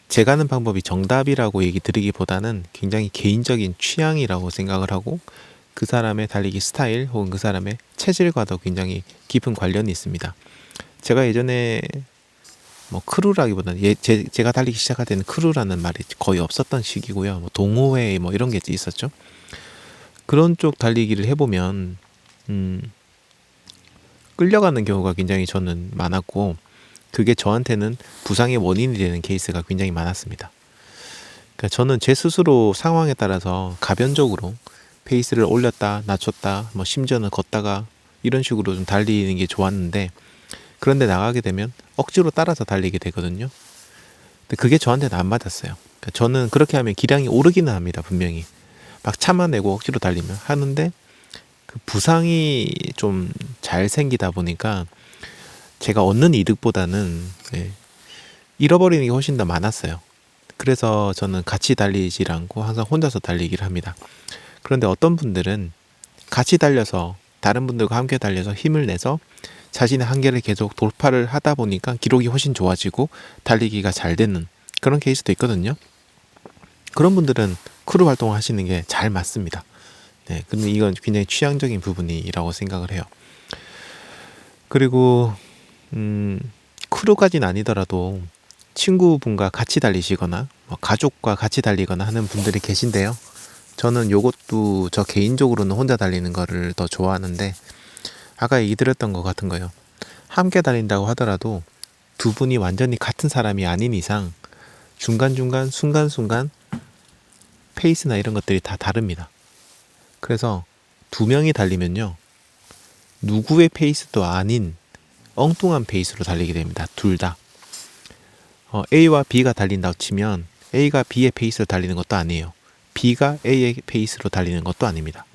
제가 하는 방법이 정답이라고 얘기 드리기보다는 굉장히 개인적인 취향이라고 생각을 하고, 그 사람의 달리기 스타일 혹은 그 사람의 체질과도 굉장히 깊은 관련이 있습니다. 제가 예전에 크루라기보다는 제가 달리기 시작할 때는 크루라는 말이 거의 없었던 시기고요. 동호회 이런 게 있었죠. 그런 쪽 달리기를 해보면 끌려가는 경우가 굉장히 저는 많았고, 그게 저한테는 부상의 원인이 되는 케이스가 굉장히 많았습니다. 그러니까 저는 제 스스로 상황에 따라서 가변적으로 페이스를 올렸다 낮췄다 뭐 심지어는 걷다가 이런 식으로 좀 달리는 게 좋았는데, 그런데 나가게 되면 억지로 따라서 달리게 되거든요. 근데 그게 저한테는 안 맞았어요. 그러니까 저는 그렇게 하면 기량이 오르기는 합니다. 분명히 막 참아내고 억지로 달리면 하는데, 그 부상이 좀 잘 생기다 보니까 제가 얻는 이득보다는 잃어버리는 게 훨씬 더 많았어요. 그래서 저는 같이 달리질 않고 항상 혼자서 달리기를 합니다. 그런데 어떤 분들은 같이 달려서 다른 분들과 함께 달려서 힘을 내서 자신의 한계를 계속 돌파를 하다 보니까 기록이 훨씬 좋아지고 달리기가 잘 되는 그런 케이스도 있거든요. 그런 분들은 크루 활동을 하시는 게 잘 맞습니다. 네, 근데 이건 굉장히 취향적인 부분이라고 생각을 해요. 그리고 크루까지는 아니더라도 친구분과 같이 달리시거나 가족과 같이 달리거나 하는 분들이 계신데요. 저는 요것도 저 개인적으로는 혼자 달리는 거를 더 좋아하는데, 아까 얘기 드렸던 것 같은 거요. 함께 달린다고 하더라도 두 분이 완전히 같은 사람이 아닌 이상 중간중간 순간순간 페이스나 이런 것들이 다 다릅니다. 그래서 두 명이 달리면요, 누구의 페이스도 아닌 엉뚱한 페이스로 달리게 됩니다. 둘 다. A와 B가 달린다고 치면 A가 B의 페이스로 달리는 것도 아니에요. B가 A의 페이스로 달리는 것도 아닙니다.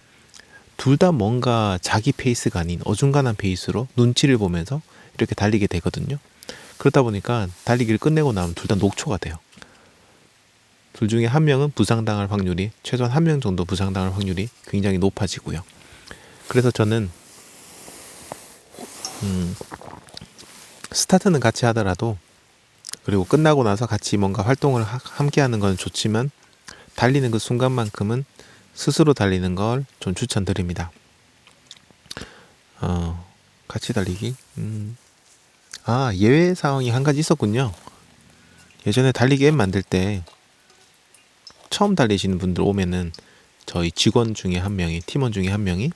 둘 다 뭔가 자기 페이스가 아닌 어중간한 페이스로 눈치를 보면서 이렇게 달리게 되거든요. 그러다 보니까 달리기를 끝내고 나면 둘 다 녹초가 돼요. 둘 중에 한 명은 부상당할 확률이, 최소한 한 명 정도 부상당할 확률이 굉장히 높아지고요. 그래서 저는 스타트는 같이 하더라도, 그리고 끝나고 나서 같이 뭔가 활동을 함께 하는 건 좋지만 달리는 그 순간만큼은 스스로 달리는 걸 좀 추천드립니다. 같이 달리기. 예외 사항이 한 가지 있었군요. 예전에 달리기 앱 만들 때 처음 달리시는 분들 오면은 저희 직원 중에 한 명이, 팀원 중에 한 명이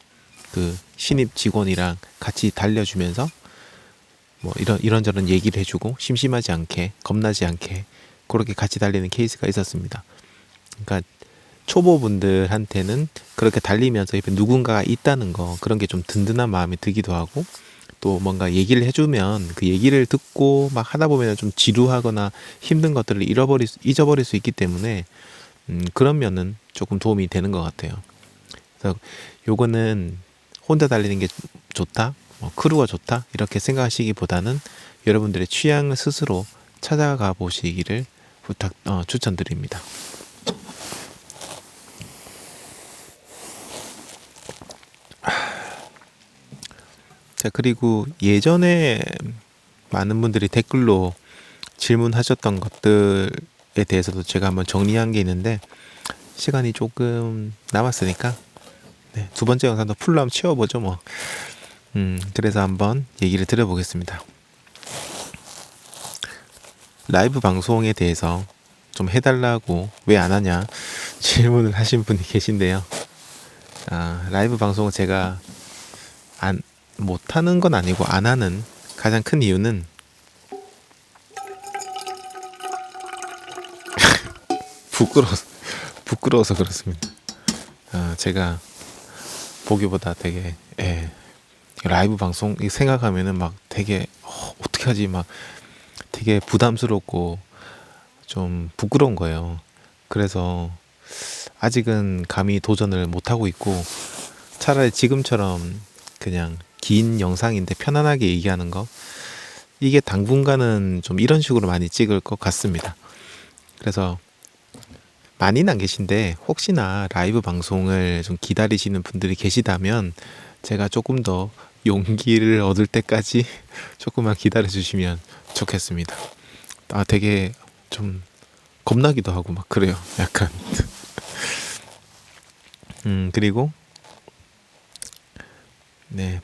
그 신입 직원이랑 같이 달려주면서 뭐 이런저런 얘기를 해주고 심심하지 않게, 겁나지 않게 그렇게 같이 달리는 케이스가 있었습니다. 그러니까 초보분들한테는 그렇게 달리면서 옆에 누군가가 있다는 거, 그런 게 좀 든든한 마음이 들기도 하고, 또 뭔가 얘기를 해주면 그 얘기를 듣고 막 하다 보면 좀 지루하거나 힘든 것들을 잊어버릴 수 있기 때문에 그런 면은 조금 도움이 되는 것 같아요. 그래서 요거는 혼자 달리는 게 좋다, 크루가 좋다 이렇게 생각하시기보다는 여러분들의 취향을 스스로 찾아가 보시기를 추천드립니다. 자, 그리고 예전에 많은 분들이 댓글로 질문하셨던 것들에 대해서도 제가 한번 정리한 게 있는데, 시간이 조금 남았으니까 두 번째 영상도 풀로 한번 채워보죠 뭐. 그래서 한번 얘기를 드려보겠습니다. 라이브 방송에 대해서 좀 해달라고 왜 안 하냐 질문을 하신 분이 계신데요. 라이브 방송을 제가 못하는 건 아니고 안 하는 가장 큰 이유는 부끄러워서 그렇습니다. 제가 보기보다 되게 라이브 방송 생각하면은 막 되게 어떻게 하지 막 되게 부담스럽고 좀 부끄러운 거예요. 그래서 아직은 감히 도전을 못하고 있고, 차라리 지금처럼 그냥 긴 영상인데 편안하게 얘기하는 거, 이게 당분간은 좀 이런 식으로 많이 찍을 것 같습니다. 그래서 많이는 안 계신데 혹시나 라이브 방송을 좀 기다리시는 분들이 계시다면 제가 조금 더 용기를 얻을 때까지 조금만 기다려 주시면 좋겠습니다. 되게 좀 겁나기도 하고 막 그래요. 약간 그리고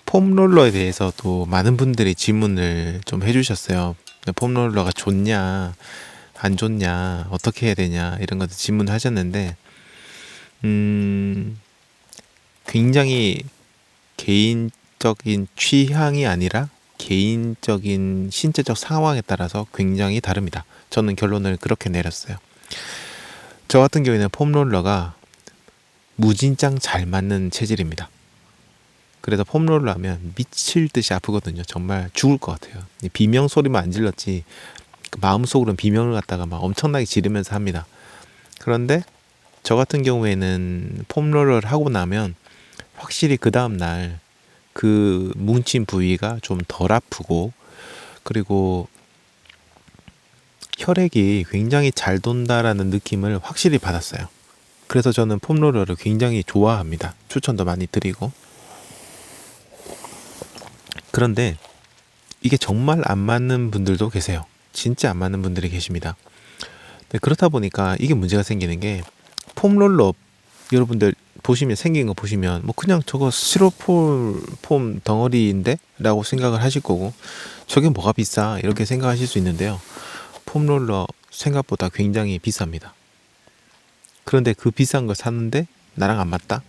폼롤러에 대해서도 많은 분들이 질문을 좀 해주셨어요. 폼롤러가 좋냐 안 좋냐 어떻게 해야 되냐 이런 것들 질문을 하셨는데, 굉장히 개인적인 취향이 아니라 개인적인 신체적 상황에 따라서 굉장히 다릅니다. 저는 결론을 그렇게 내렸어요. 저 같은 경우에는 폼롤러가 무진장 잘 맞는 체질입니다. 그래서 폼롤러 하면 미칠 듯이 아프거든요. 정말 죽을 것 같아요. 비명 소리만 안 질렀지 마음속으로는 비명을 갖다가 막 엄청나게 지르면서 합니다. 그런데 저 같은 경우에는 폼롤러를 하고 나면 확실히 그 다음날 그 뭉친 부위가 좀 덜 아프고, 그리고 혈액이 굉장히 잘 돈다라는 느낌을 확실히 받았어요. 그래서 저는 폼롤러를 굉장히 좋아합니다. 추천도 많이 드리고. 그런데 이게 정말 안 맞는 분들도 계세요. 진짜 안 맞는 분들이 계십니다. 네, 그렇다 보니까 이게 문제가 생기는 게, 폼롤러 여러분들 보시면, 생긴 거 보시면 뭐 그냥 저거 스티로폼 덩어리인데? 라고 생각을 하실 거고, 저게 뭐가 비싸? 이렇게 생각하실 수 있는데요. 폼롤러 생각보다 굉장히 비쌉니다. 그런데 그 비싼 걸 샀는데 나랑 안 맞다?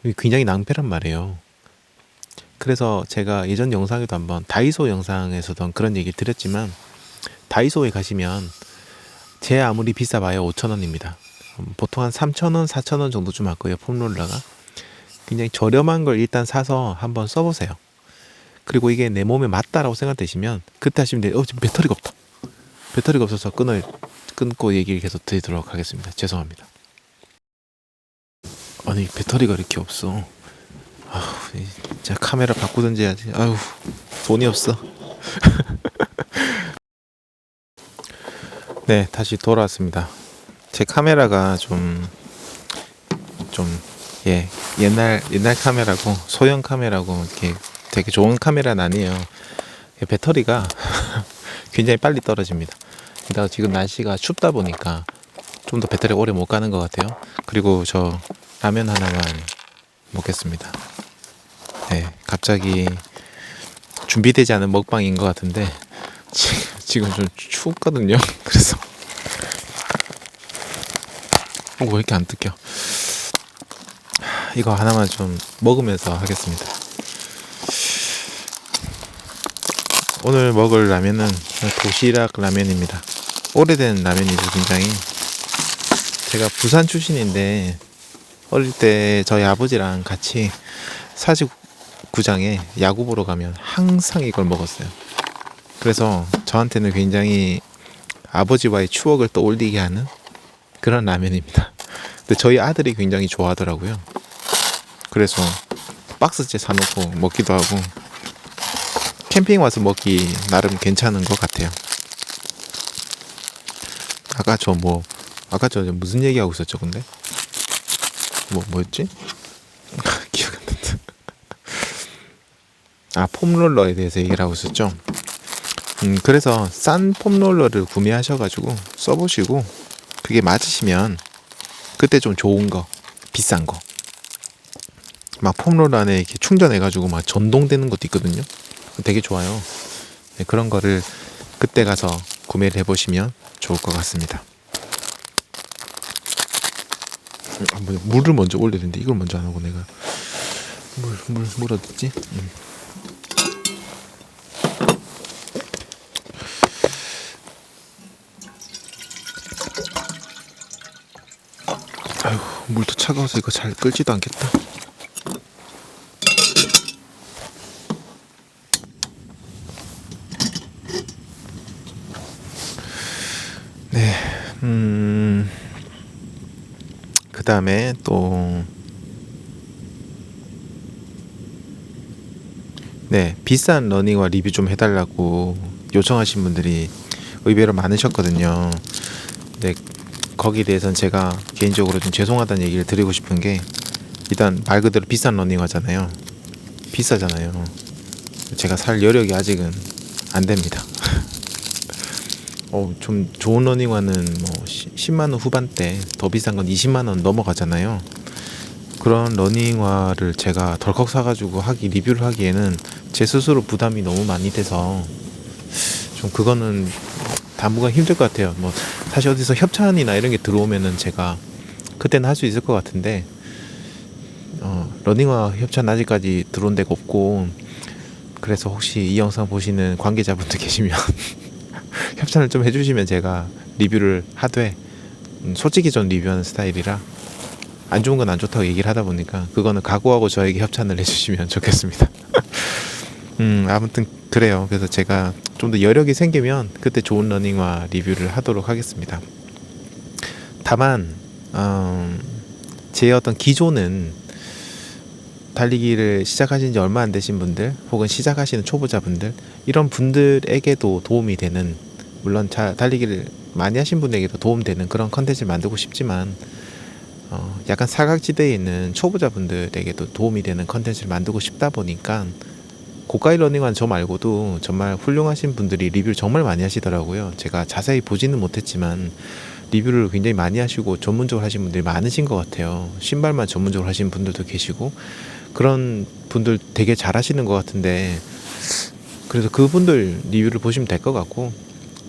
이게 굉장히 낭패란 말이에요. 그래서 제가 예전 영상에도 한번 다이소 영상에서도 그런 얘기를 드렸지만, 다이소에 가시면 제 아무리 비싸봐야 5,000원입니다. 보통 한 3,000원, 4,000원 정도 좀 할 거예요, 폼롤러가. 굉장히 저렴한 걸 일단 사서 한번 써보세요. 그리고 이게 내 몸에 맞다라고 생각되시면 그때 하시면 돼요. 지금 배터리가 없다. 배터리가 없어서 끊고 얘기를 계속 드리도록 하겠습니다. 죄송합니다. 아니, 배터리가 이렇게 없어. 진짜 카메라 바꾸든지 해야지. 돈이 없어. 네, 다시 돌아왔습니다. 제 카메라가 예, 옛날 카메라고, 소형 카메라고, 이렇게 되게 좋은 카메라는 아니에요. 배터리가 굉장히 빨리 떨어집니다. 게다가 지금 날씨가 춥다 보니까 좀 더 배터리가 오래 못 가는 것 같아요. 그리고 저 라면 하나만 먹겠습니다. 네, 갑자기 준비되지 않은 먹방인 것 같은데 지금 좀 춥거든요. 그래서 왜 이렇게 안 뜯겨? 이거 하나만 좀 먹으면서 하겠습니다. 오늘 먹을 라면은 도시락 라면입니다. 오래된 라면이죠, 굉장히. 제가 부산 출신인데 어릴 때 저희 아버지랑 같이 사직구장에 야구 보러 가면 항상 이걸 먹었어요. 그래서 저한테는 굉장히 아버지와의 추억을 떠올리게 하는 그런 라면입니다. 근데 저희 아들이 굉장히 좋아하더라고요. 그래서 박스째 사놓고 먹기도 하고, 캠핑 와서 먹기 나름 괜찮은 것 같아요. 아까 저 무슨 얘기하고 있었죠, 근데? 뭐였지? 기억 안 난다. 폼롤러에 대해서 얘기를 하고 있었죠. 그래서 싼 폼롤러를 구매하셔가지고 써보시고, 그게 맞으시면 그때 좀 좋은 거, 비싼 거, 막 폼롤러 안에 이렇게 충전해가지고 막 전동되는 것도 있거든요. 되게 좋아요. 네, 그런 거를 그때 가서 구매를 해보시면 좋을 것 같습니다. 물을 먼저 올려야 되는데 이걸 먼저 안 하고 내가 물 어딨지? 아이고, 물도 차가워서 이거 잘 끓지도 않겠다. 네, 그 다음에 또, 네, 비싼 러닝화 리뷰 좀 해달라고 요청하신 분들이 의외로 많으셨거든요. 네, 거기에 대해서는 제가 개인적으로 좀 죄송하다는 얘기를 드리고 싶은 게, 일단 말 그대로 비싼 러닝화잖아요. 비싸잖아요. 제가 살 여력이 아직은 안 됩니다. 좀 좋은 러닝화는 뭐 10만원 후반대, 더 비싼 건 20만원 넘어가잖아요. 그런 러닝화를 제가 덜컥 사가지고 리뷰를 하기에는 제 스스로 부담이 너무 많이 돼서 좀 그거는 당분간 힘들 것 같아요. 뭐 사실 어디서 협찬이나 이런 게 들어오면은 제가 그때는 할 수 있을 것 같은데, 러닝화 협찬 아직까지 들어온 데가 없고, 그래서 혹시 이 영상 보시는 관계자분들 계시면 협찬을 좀 해주시면 제가 리뷰를 하되, 솔직히 전 리뷰하는 스타일이라 안 좋은 건 안 좋다고 얘기를 하다 보니까 그거는 각오하고 저에게 협찬을 해주시면 좋겠습니다. 아무튼 그래요. 그래서 제가 좀 더 여력이 생기면 그때 좋은 러닝화 리뷰를 하도록 하겠습니다. 다만 제 어떤 기조는 달리기를 시작하신 지 얼마 안 되신 분들, 혹은 시작하시는 초보자분들, 이런 분들에게도 도움이 되는, 물론 달리기를 많이 하신 분에게도 도움되는 그런 컨텐츠를 만들고 싶지만, 약간 사각지대에 있는 초보자분들에게도 도움이 되는 컨텐츠를 만들고 싶다 보니까, 고가의 러닝화는 저 말고도 정말 훌륭하신 분들이 리뷰를 정말 많이 하시더라고요. 제가 자세히 보지는 못했지만 리뷰를 굉장히 많이 하시고 전문적으로 하신 분들이 많으신 것 같아요. 신발만 전문적으로 하시는 분들도 계시고, 그런 분들 되게 잘 하시는 것 같은데, 그래서 그분들 리뷰를 보시면 될 것 같고,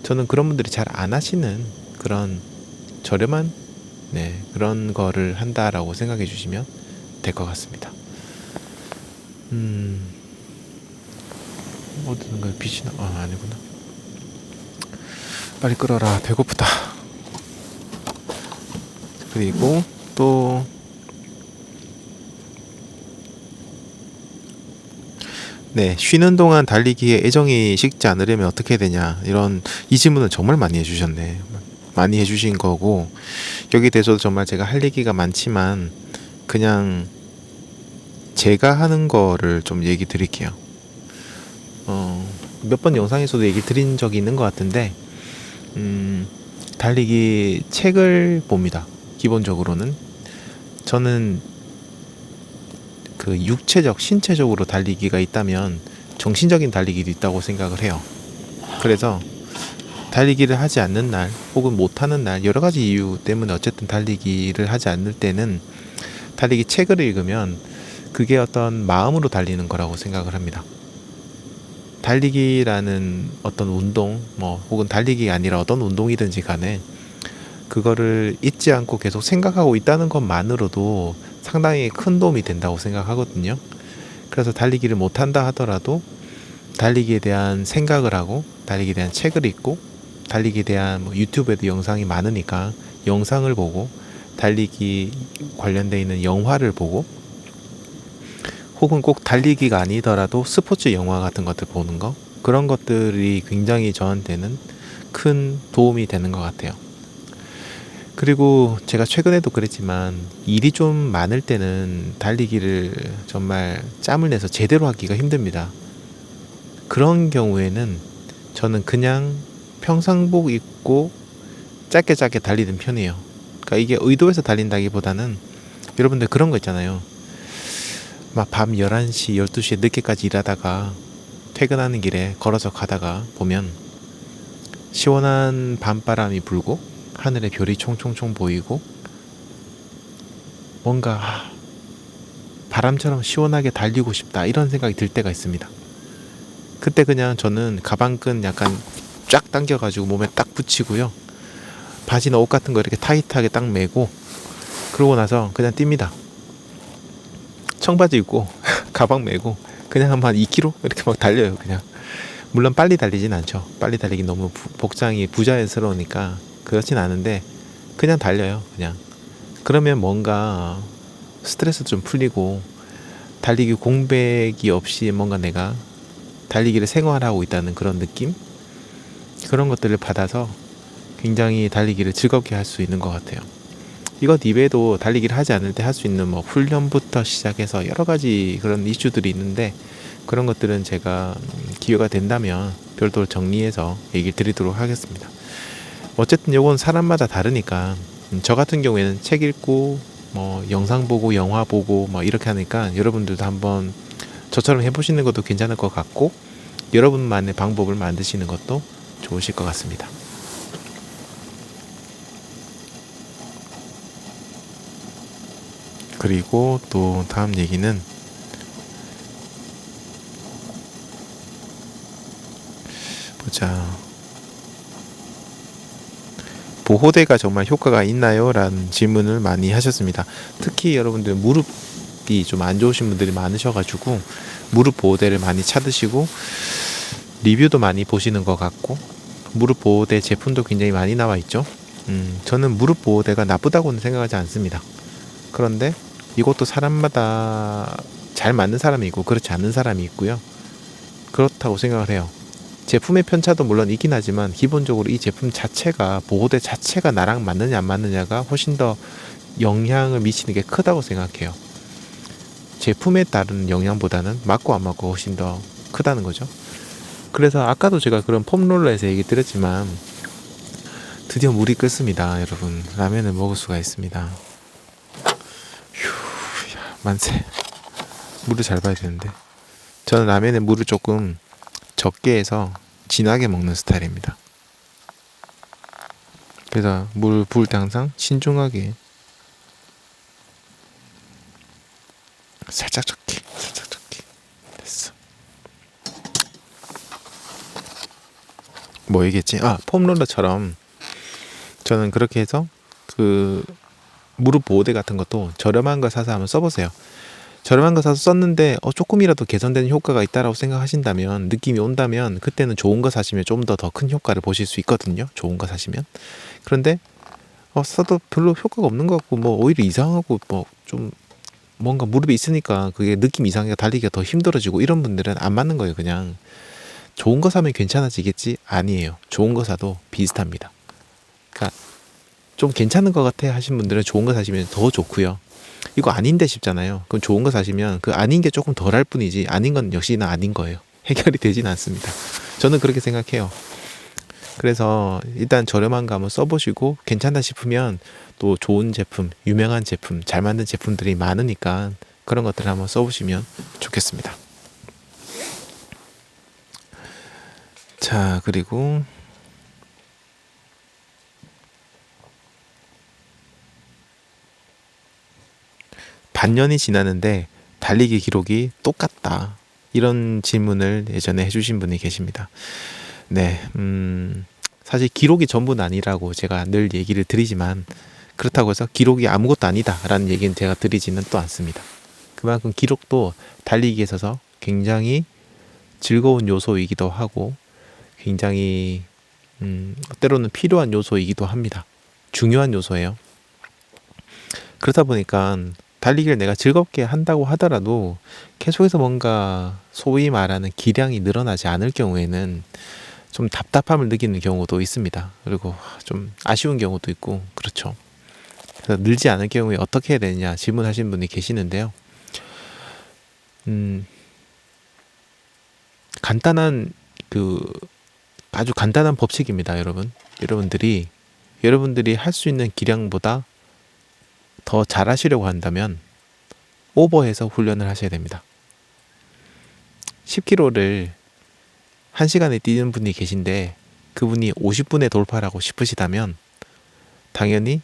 저는 그런 분들이 잘 안 하시는 그런 저렴한 그런 거를 한다라고 생각해 주시면 될 것 같습니다. 어디는 거야? 빛이 아니구나. 빨리 끌어라. 배고프다. 그리고 또 쉬는 동안 달리기에 애정이 식지 않으려면 어떻게 되냐, 이 질문을 정말 많이 해주셨네. 많이 해주신 거고, 여기에 대해서도 정말 제가 할 얘기가 많지만 그냥 제가 하는 거를 좀 얘기 드릴게요. 몇 번 영상에서도 얘기 드린 적이 있는 것 같은데, 달리기 책을 봅니다. 기본적으로는 저는 그 육체적, 신체적으로 달리기가 있다면 정신적인 달리기도 있다고 생각을 해요. 그래서 달리기를 하지 않는 날, 혹은 못하는 날, 여러 가지 이유 때문에 어쨌든 달리기를 하지 않을 때는 달리기 책을 읽으면 그게 어떤 마음으로 달리는 거라고 생각을 합니다. 달리기라는 어떤 운동, 혹은 달리기가 아니라 어떤 운동이든지 간에 그거를 잊지 않고 계속 생각하고 있다는 것만으로도 상당히 큰 도움이 된다고 생각하거든요. 그래서 달리기를 못한다 하더라도 달리기에 대한 생각을 하고, 달리기에 대한 책을 읽고, 달리기에 대한 유튜브에도 영상이 많으니까 영상을 보고, 달리기 관련되어 있는 영화를 보고, 혹은 꼭 달리기가 아니더라도 스포츠 영화 같은 것들 보는 거, 그런 것들이 굉장히 저한테는 큰 도움이 되는 것 같아요. 그리고 제가 최근에도 그랬지만 일이 좀 많을 때는 달리기를 정말 짬을 내서 제대로 하기가 힘듭니다. 그런 경우에는 저는 그냥 평상복 입고 짧게 달리는 편이에요. 그러니까 이게 의도해서 달린다기보다는, 여러분들 그런 거 있잖아요. 막 밤 11시, 12시에 늦게까지 일하다가 퇴근하는 길에 걸어서 가다가 보면 시원한 밤바람이 불고 하늘에 별이 총총총 보이고, 뭔가 바람처럼 시원하게 달리고 싶다, 이런 생각이 들 때가 있습니다. 그때 그냥 저는 가방끈 약간 쫙 당겨가지고 몸에 딱 붙이고요, 바지나 옷 같은 거 이렇게 타이트하게 딱 매고, 그러고 나서 그냥 뜁니다. 청바지 입고 가방 메고 그냥 한 2km 이렇게 막 달려요. 그냥 물론 빨리 달리진 않죠. 빨리 달리기 너무 복장이 부자연스러우니까 그렇진 않은데 그냥 달려요. 그냥 그러면 뭔가 스트레스도 좀 풀리고, 달리기 공백이 없이 뭔가 내가 달리기를 생활하고 있다는 그런 느낌, 그런 것들을 받아서 굉장히 달리기를 즐겁게 할 수 있는 것 같아요. 이것 이외에도 달리기를 하지 않을 때 할 수 있는 훈련부터 시작해서 여러 가지 그런 이슈들이 있는데, 그런 것들은 제가 기회가 된다면 별도로 정리해서 얘기를 드리도록 하겠습니다. 어쨌든 이건 사람마다 다르니까, 저 같은 경우에는 책 읽고 영상 보고 영화 보고 이렇게 하니까 여러분들도 한번 저처럼 해보시는 것도 괜찮을 것 같고, 여러분만의 방법을 만드시는 것도 좋으실 것 같습니다. 그리고 또 다음 얘기는, 보자. 보호대가 정말 효과가 있나요? 라는 질문을 많이 하셨습니다. 특히 여러분들 무릎이 좀 안 좋으신 분들이 많으셔가지고 무릎 보호대를 많이 찾으시고 리뷰도 많이 보시는 것 같고 무릎 보호대 제품도 굉장히 많이 나와 있죠. 저는 무릎 보호대가 나쁘다고는 생각하지 않습니다. 그런데 이것도 사람마다 잘 맞는 사람이 있고 그렇지 않는 사람이 있고요. 그렇다고 생각을 해요. 제품의 편차도 물론 있긴 하지만 기본적으로 이 제품 자체가 보호대 자체가 나랑 맞느냐 안 맞느냐가 훨씬 더 영향을 미치는 게 크다고 생각해요. 제품에 따른 영향보다는 맞고 안 맞고 훨씬 더 크다는 거죠. 그래서 아까도 제가 그런 폼롤러에서 얘기 드렸지만 드디어 물이 끓습니다. 여러분 라면을 먹을 수가 있습니다. 휴, 야, 만세. 물을 잘 봐야 되는데 저는 라면에 물을 조금 적게 해서 진하게 먹는 스타일입니다. 그래서 물 부을 때 항상 신중하게 살짝 적게 됐어. 뭐 얘기했지? 폼롤러처럼 저는 그렇게 해서 그 무릎 보호대 같은 것도 저렴한 거 사서 한번 써보세요. 저렴한 거 사서 썼는데 조금이라도 개선되는 효과가 있다라고 생각하신다면 느낌이 온다면 그때는 좋은 거 사시면 좀 더 큰 효과를 보실 수 있거든요. 좋은 거 사시면. 그런데 써도 별로 효과가 없는 것 같고 뭐 오히려 이상하고 뭐 좀 뭔가 무릎에 있으니까 그게 느낌 이상하게 달리기가 더 힘들어지고 이런 분들은 안 맞는 거예요. 그냥 좋은 거 사면 괜찮아지겠지? 아니에요. 좋은 거 사도 비슷합니다. 그러니까 좀 괜찮은 것 같아 하신 분들은 좋은 거 사시면 더 좋고요. 이거 아닌데 싶잖아요. 그럼 좋은 거 사시면 그 아닌 게 조금 덜 할 뿐이지 아닌 건 역시나 아닌 거예요. 해결이 되진 않습니다. 저는 그렇게 생각해요. 그래서 일단 저렴한 거 한번 써보시고 괜찮다 싶으면 또 좋은 제품, 유명한 제품, 잘 만든 제품들이 많으니까 그런 것들을 한번 써보시면 좋겠습니다. 자, 그리고 반년이 지났는데 달리기 기록이 똑같다. 이런 질문을 예전에 해주신 분이 계십니다. 네, 사실 기록이 전부는 아니라고 제가 늘 얘기를 드리지만 그렇다고 해서 기록이 아무것도 아니다 라는 얘기는 제가 드리지는 또 않습니다. 그만큼 기록도 달리기에 있어서 굉장히 즐거운 요소이기도 하고 굉장히 때로는 필요한 요소이기도 합니다. 중요한 요소예요. 그렇다 보니까 달리기를 내가 즐겁게 한다고 하더라도 계속해서 뭔가 소위 말하는 기량이 늘어나지 않을 경우에는 좀 답답함을 느끼는 경우도 있습니다. 그리고 좀 아쉬운 경우도 있고 그렇죠. 그래서 늘지 않을 경우에 어떻게 해야 되느냐 질문하신 분이 계시는데요. 간단한 아주 간단한 법칙입니다, 여러분. 여러분들이 할 수 있는 기량보다 더 잘하시려고 한다면 오버해서 훈련을 하셔야 됩니다. 10km를 1시간에 뛰는 분이 계신데 그분이 50분에 돌파하고 싶으시다면 당연히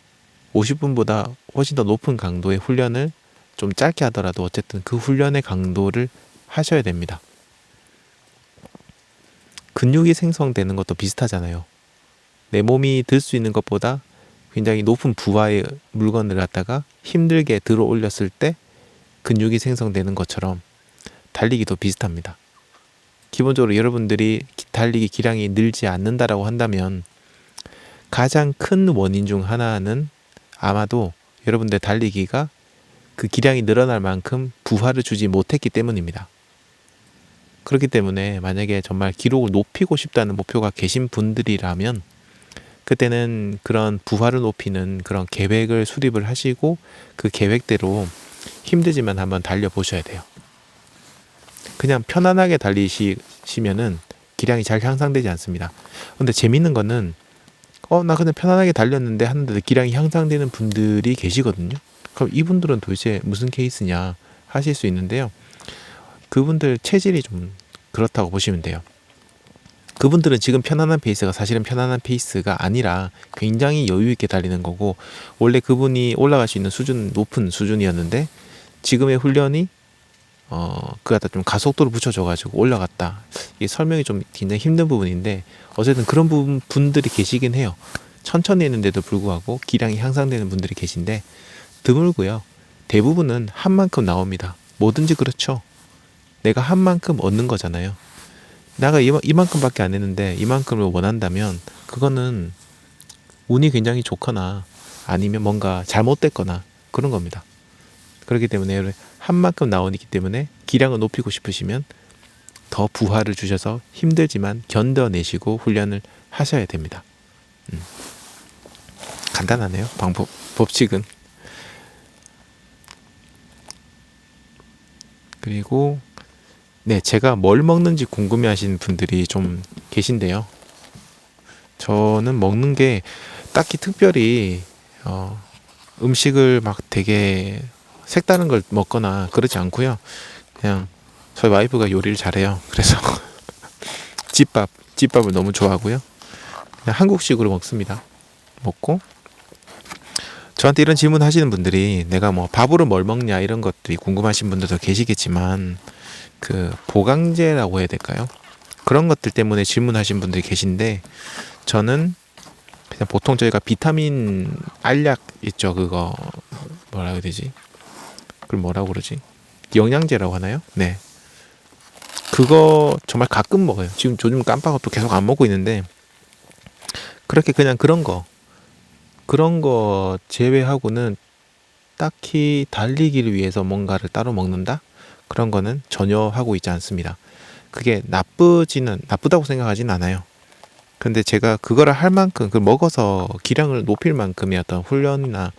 50분보다 훨씬 더 높은 강도의 훈련을 좀 짧게 하더라도 어쨌든 그 훈련의 강도를 하셔야 됩니다. 근육이 생성되는 것도 비슷하잖아요. 내 몸이 들 수 있는 것보다 굉장히 높은 부하의 물건을 갖다가 힘들게 들어 올렸을 때 근육이 생성되는 것처럼 달리기도 비슷합니다. 기본적으로 여러분들이 달리기 기량이 늘지 않는다라고 한다면 가장 큰 원인 중 하나는 아마도 여러분들 달리기가 그 기량이 늘어날 만큼 부하를 주지 못했기 때문입니다. 그렇기 때문에 만약에 정말 기록을 높이고 싶다는 목표가 계신 분들이라면 그때는 그런 부하를 높이는 그런 계획을 수립을 하시고 그 계획대로 힘들지만 한번 달려보셔야 돼요. 그냥 편안하게 달리시면은 기량이 잘 향상되지 않습니다. 근데 재밌는 거는 나 그냥 편안하게 달렸는데 하는데도 기량이 향상되는 분들이 계시거든요. 그럼 이분들은 도대체 무슨 케이스냐 하실 수 있는데요. 그분들 체질이 좀 그렇다고 보시면 돼요. 그분들은 지금 편안한 페이스가 사실은 편안한 페이스가 아니라 굉장히 여유 있게 달리는 거고 원래 그분이 올라갈 수 있는 수준 높은 수준이었는데 지금의 훈련이 그 갖다 좀 가속도를 붙여줘가지고 올라갔다. 이게 설명이 좀 굉장히 힘든 부분인데 어쨌든 그런 분들이 계시긴 해요. 천천히 했는데도 불구하고 기량이 향상되는 분들이 계신데 드물고요. 대부분은 한 만큼 나옵니다. 뭐든지 그렇죠. 내가 한 만큼 얻는 거잖아요. 내가 이만큼밖에 안 했는데 이만큼을 원한다면 그거는 운이 굉장히 좋거나 아니면 뭔가 잘못됐거나 그런 겁니다. 그렇기 때문에 한 만큼 나오기 때문에 기량을 높이고 싶으시면 더 부하를 주셔서 힘들지만 견뎌내시고 훈련을 하셔야 됩니다. 간단하네요. 법칙은. 그리고 네, 제가 뭘 먹는지 궁금해하시는 분들이 좀 계신데요. 저는 먹는 게 딱히 특별히 음식을 막 되게 색다른 걸 먹거나 그러지 않고요. 그냥 저희 와이프가 요리를 잘해요. 그래서 집밥을 너무 좋아하고요. 그냥 한국식으로 먹습니다. 먹고 저한테 이런 질문 하시는 분들이 내가 뭐 밥으로 뭘 먹냐 이런 것들이 궁금하신 분들도 계시겠지만 그 보강제라고 해야 될까요? 그런 것들 때문에 질문하신 분들이 계신데 저는 그냥 보통 저희가 비타민 알약 있죠. 그거 뭐라 해야 되지? 그걸 뭐라고 그러지? 영양제라고 하나요? 네. 그거 정말 가끔 먹어요. 지금 요즘 깜빡하고 계속 안 먹고 있는데 그렇게 그냥 그런 거 제외하고는 딱히 달리기를 위해서 뭔가를 따로 먹는다? 그런 거는 전혀 하고 있지 않습니다. 그게 나쁘다고 생각하진 않아요. 근데 제가 그거를 할 만큼, 그 먹어서 기량을 높일 만큼의 어떤 훈련이나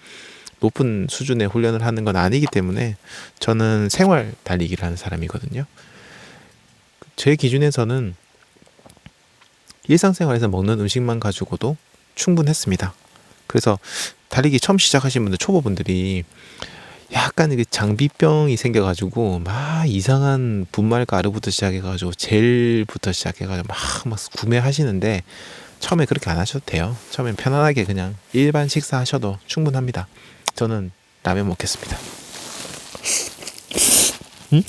높은 수준의 훈련을 하는 건 아니기 때문에 저는 생활 달리기를 하는 사람이거든요. 제 기준에서는 일상생활에서 먹는 음식만 가지고도 충분했습니다. 그래서 달리기 처음 시작하신 분들, 초보분들이 약간 이게 장비병이 생겨가지고 막 이상한 분말 가루부터 시작해가지고 젤부터 시작해가지고 막 구매하시는데 처음에 그렇게 안 하셔도 돼요. 처음엔 편안하게 그냥 일반 식사하셔도 충분합니다. 저는 라면 먹겠습니다. 응?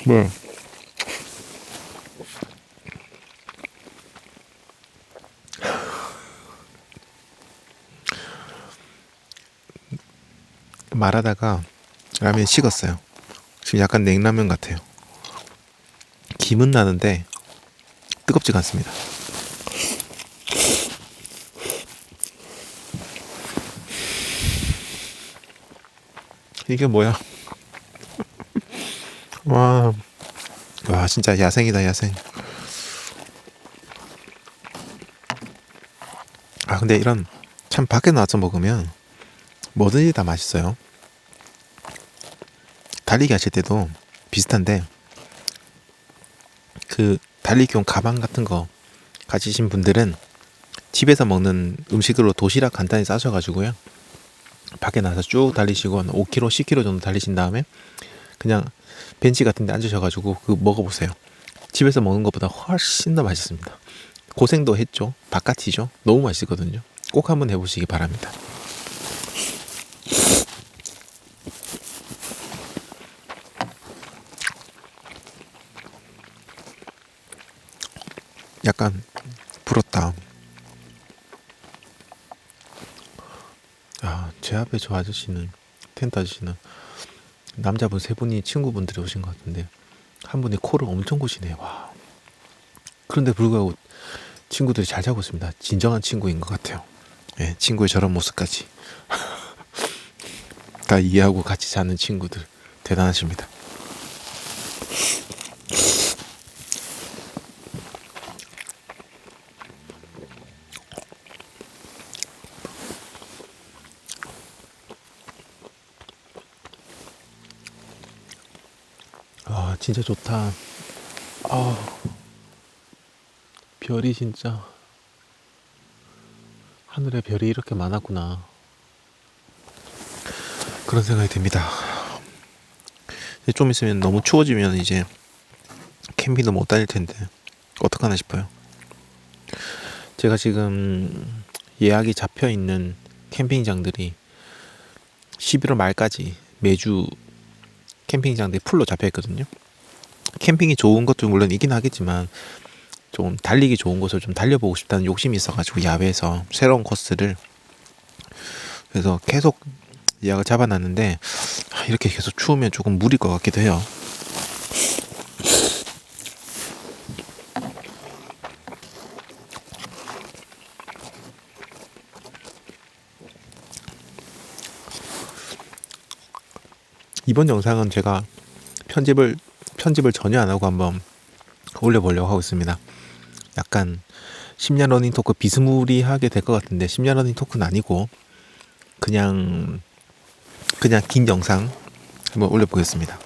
뭐? 말하다가 라면이 식었어요. 지금 약간 냉라면 같아요. 김은 나는데 뜨겁지가 않습니다. 이게 뭐야? 와 진짜 야생이다, 야생. 근데 이런 참 밖에 나와서 먹으면 뭐든지 다 맛있어요. 달리기 하실 때도 비슷한데 그 달리기용 가방 같은 거 가지신 분들은 집에서 먹는 음식으로 도시락 간단히 싸셔가지고요, 밖에 나가서 쭉 달리시고 5km, 10km 정도 달리신 다음에 그냥 벤치 같은 데 앉으셔가지고 그 먹어보세요. 집에서 먹는 것보다 훨씬 더 맛있습니다. 고생도 했죠. 바깥이죠. 너무 맛있거든요. 꼭 한번 해보시기 바랍니다. 약간 부럽다. 제 앞에 저 아저씨는, 텐트 아저씨는 남자분 3분이 친구분들이 오신 것 같은데 한 분이 코를 엄청 고시네요. 와. 그런데 불구하고 친구들이 잘 자고 있습니다. 진정한 친구인 것 같아요. 예, 친구의 저런 모습까지 다 이해하고 같이 자는 친구들 대단하십니다. 진짜 좋다. 별이 진짜, 하늘에 별이 이렇게 많았구나, 그런 생각이 듭니다. 좀 있으면 너무 추워지면 이제 캠핑도 못 다닐 텐데 어떡하나 싶어요. 제가 지금 예약이 잡혀 있는 캠핑장들이 11월 말까지 매주 캠핑장들이 풀로 잡혀 있거든요. 캠핑이 좋은 것도 물론 있긴 하겠지만 좀 달리기 좋은 곳을 좀 달려보고 싶다는 욕심이 있어가지고 야외에서 새로운 코스를, 그래서 계속 예약을 잡아놨는데 이렇게 계속 추우면 조금 무릴 것 같기도 해요. 이번 영상은 제가 편집을 전혀 안 하고 한번 올려보려고 하고 있습니다. 약간 10년 러닝 토크 비스무리하게 될 것 같은데 10년 러닝 토크는 아니고 그냥 긴 영상 한번 올려보겠습니다.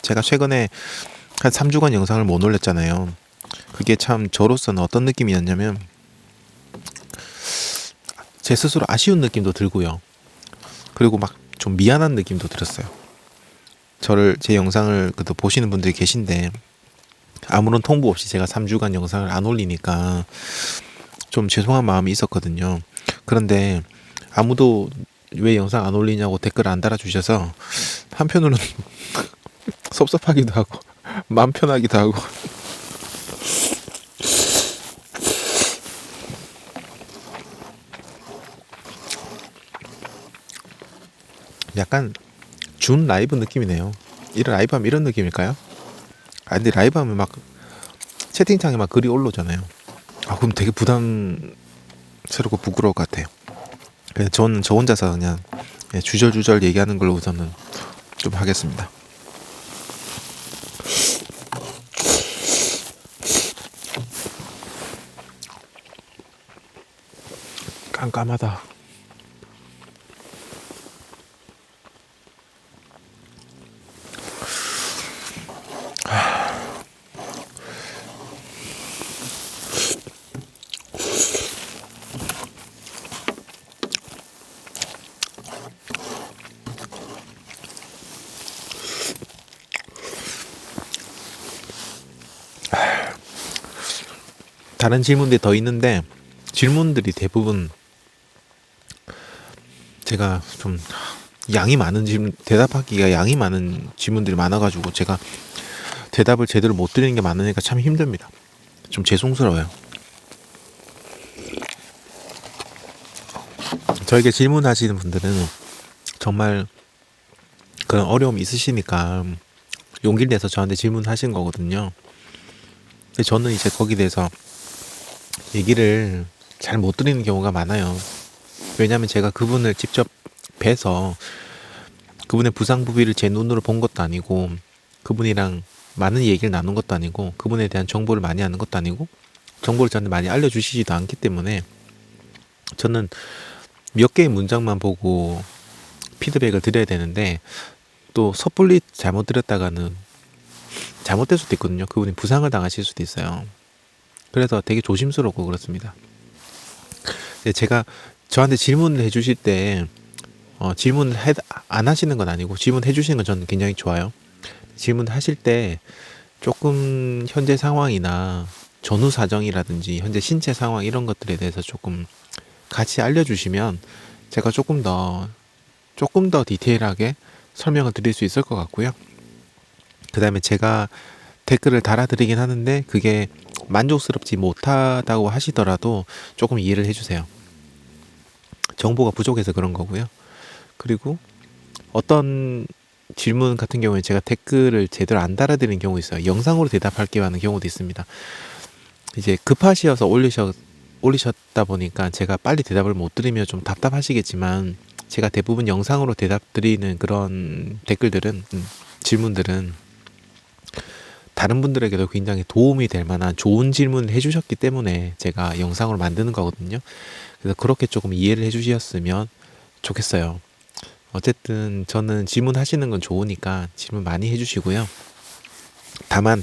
제가 최근에 한 3주간 영상을 못 올렸잖아요. 그게 참 저로서는 어떤 느낌이었냐면 제 스스로 아쉬운 느낌도 들고요. 그리고 막 좀 미안한 느낌도 들었어요. 제 영상을 그래도 보시는 분들이 계신데 아무런 통보 없이 제가 3주간 영상을 안 올리니까 좀 죄송한 마음이 있었거든요. 그런데 아무도 왜 영상 안 올리냐고 댓글 안 달아주셔서 한편으로는 섭섭하기도 하고 마음 편하기도 하고 약간 준 라이브 느낌이네요. 이런 라이브 하면 이런 느낌일까요? 근데 라이브 하면 막 채팅창에 막 글이 올라오잖아요. 그럼 되게 부담스럽고 부끄러울 것 같아요. 그냥 저는 저 혼자서 그냥 주절주절 얘기하는 걸로 우선은 좀 하겠습니다. 깜깜하다. 다른 질문들이 더 있는데 질문들이 대부분 제가 좀 대답하기가 양이 많은 질문들이 많아가지고 제가 대답을 제대로 못 드리는 게 많으니까 참 힘듭니다. 좀 죄송스러워요. 저에게 질문하시는 분들은 정말 그런 어려움이 있으시니까 용기를 내서 저한테 질문하신 거거든요. 근데 저는 이제 거기에 대해서 얘기를 잘 못 드리는 경우가 많아요. 왜냐면 제가 그분을 직접 뵈서 그분의 부상부비를 제 눈으로 본 것도 아니고 그분이랑 많은 얘기를 나눈 것도 아니고 그분에 대한 정보를 많이 아는 것도 아니고 정보를 저한테 많이 알려주시지도 않기 때문에 저는 몇 개의 문장만 보고 피드백을 드려야 되는데 또 섣불리 잘못 드렸다가는 잘못될 수도 있거든요. 그분이 부상을 당하실 수도 있어요. 그래서 되게 조심스럽고 그렇습니다. 제가 저한테 질문을 해주실 때 질문을 안 하시는 건 아니고 질문해 주시는 건 저는 굉장히 좋아요. 질문하실 때 조금 현재 상황이나 전후 사정이라든지 현재 신체 상황 이런 것들에 대해서 조금 같이 알려주시면 제가 조금 더 디테일하게 설명을 드릴 수 있을 것 같고요. 그 다음에 제가 댓글을 달아드리긴 하는데 그게 만족스럽지 못하다고 하시더라도 조금 이해를 해주세요. 정보가 부족해서 그런 거고요. 그리고 어떤 질문 같은 경우에 제가 댓글을 제대로 안 달아드리는 경우 있어요. 영상으로 대답할게요 하는 경우도 있습니다. 이제 급하셔서 올리셨다 보니까 제가 빨리 대답을 못 드리면 좀 답답하시겠지만 제가 대부분 영상으로 대답 드리는 그런 댓글들은 질문들은 다른 분들에게도 굉장히 도움이 될 만한 좋은 질문을 해주셨기 때문에 제가 영상으로 만드는 거거든요. 그래서 그렇게 조금 이해를 해주셨으면 좋겠어요. 어쨌든 저는 질문하시는 건 좋으니까 질문 많이 해주시고요. 다만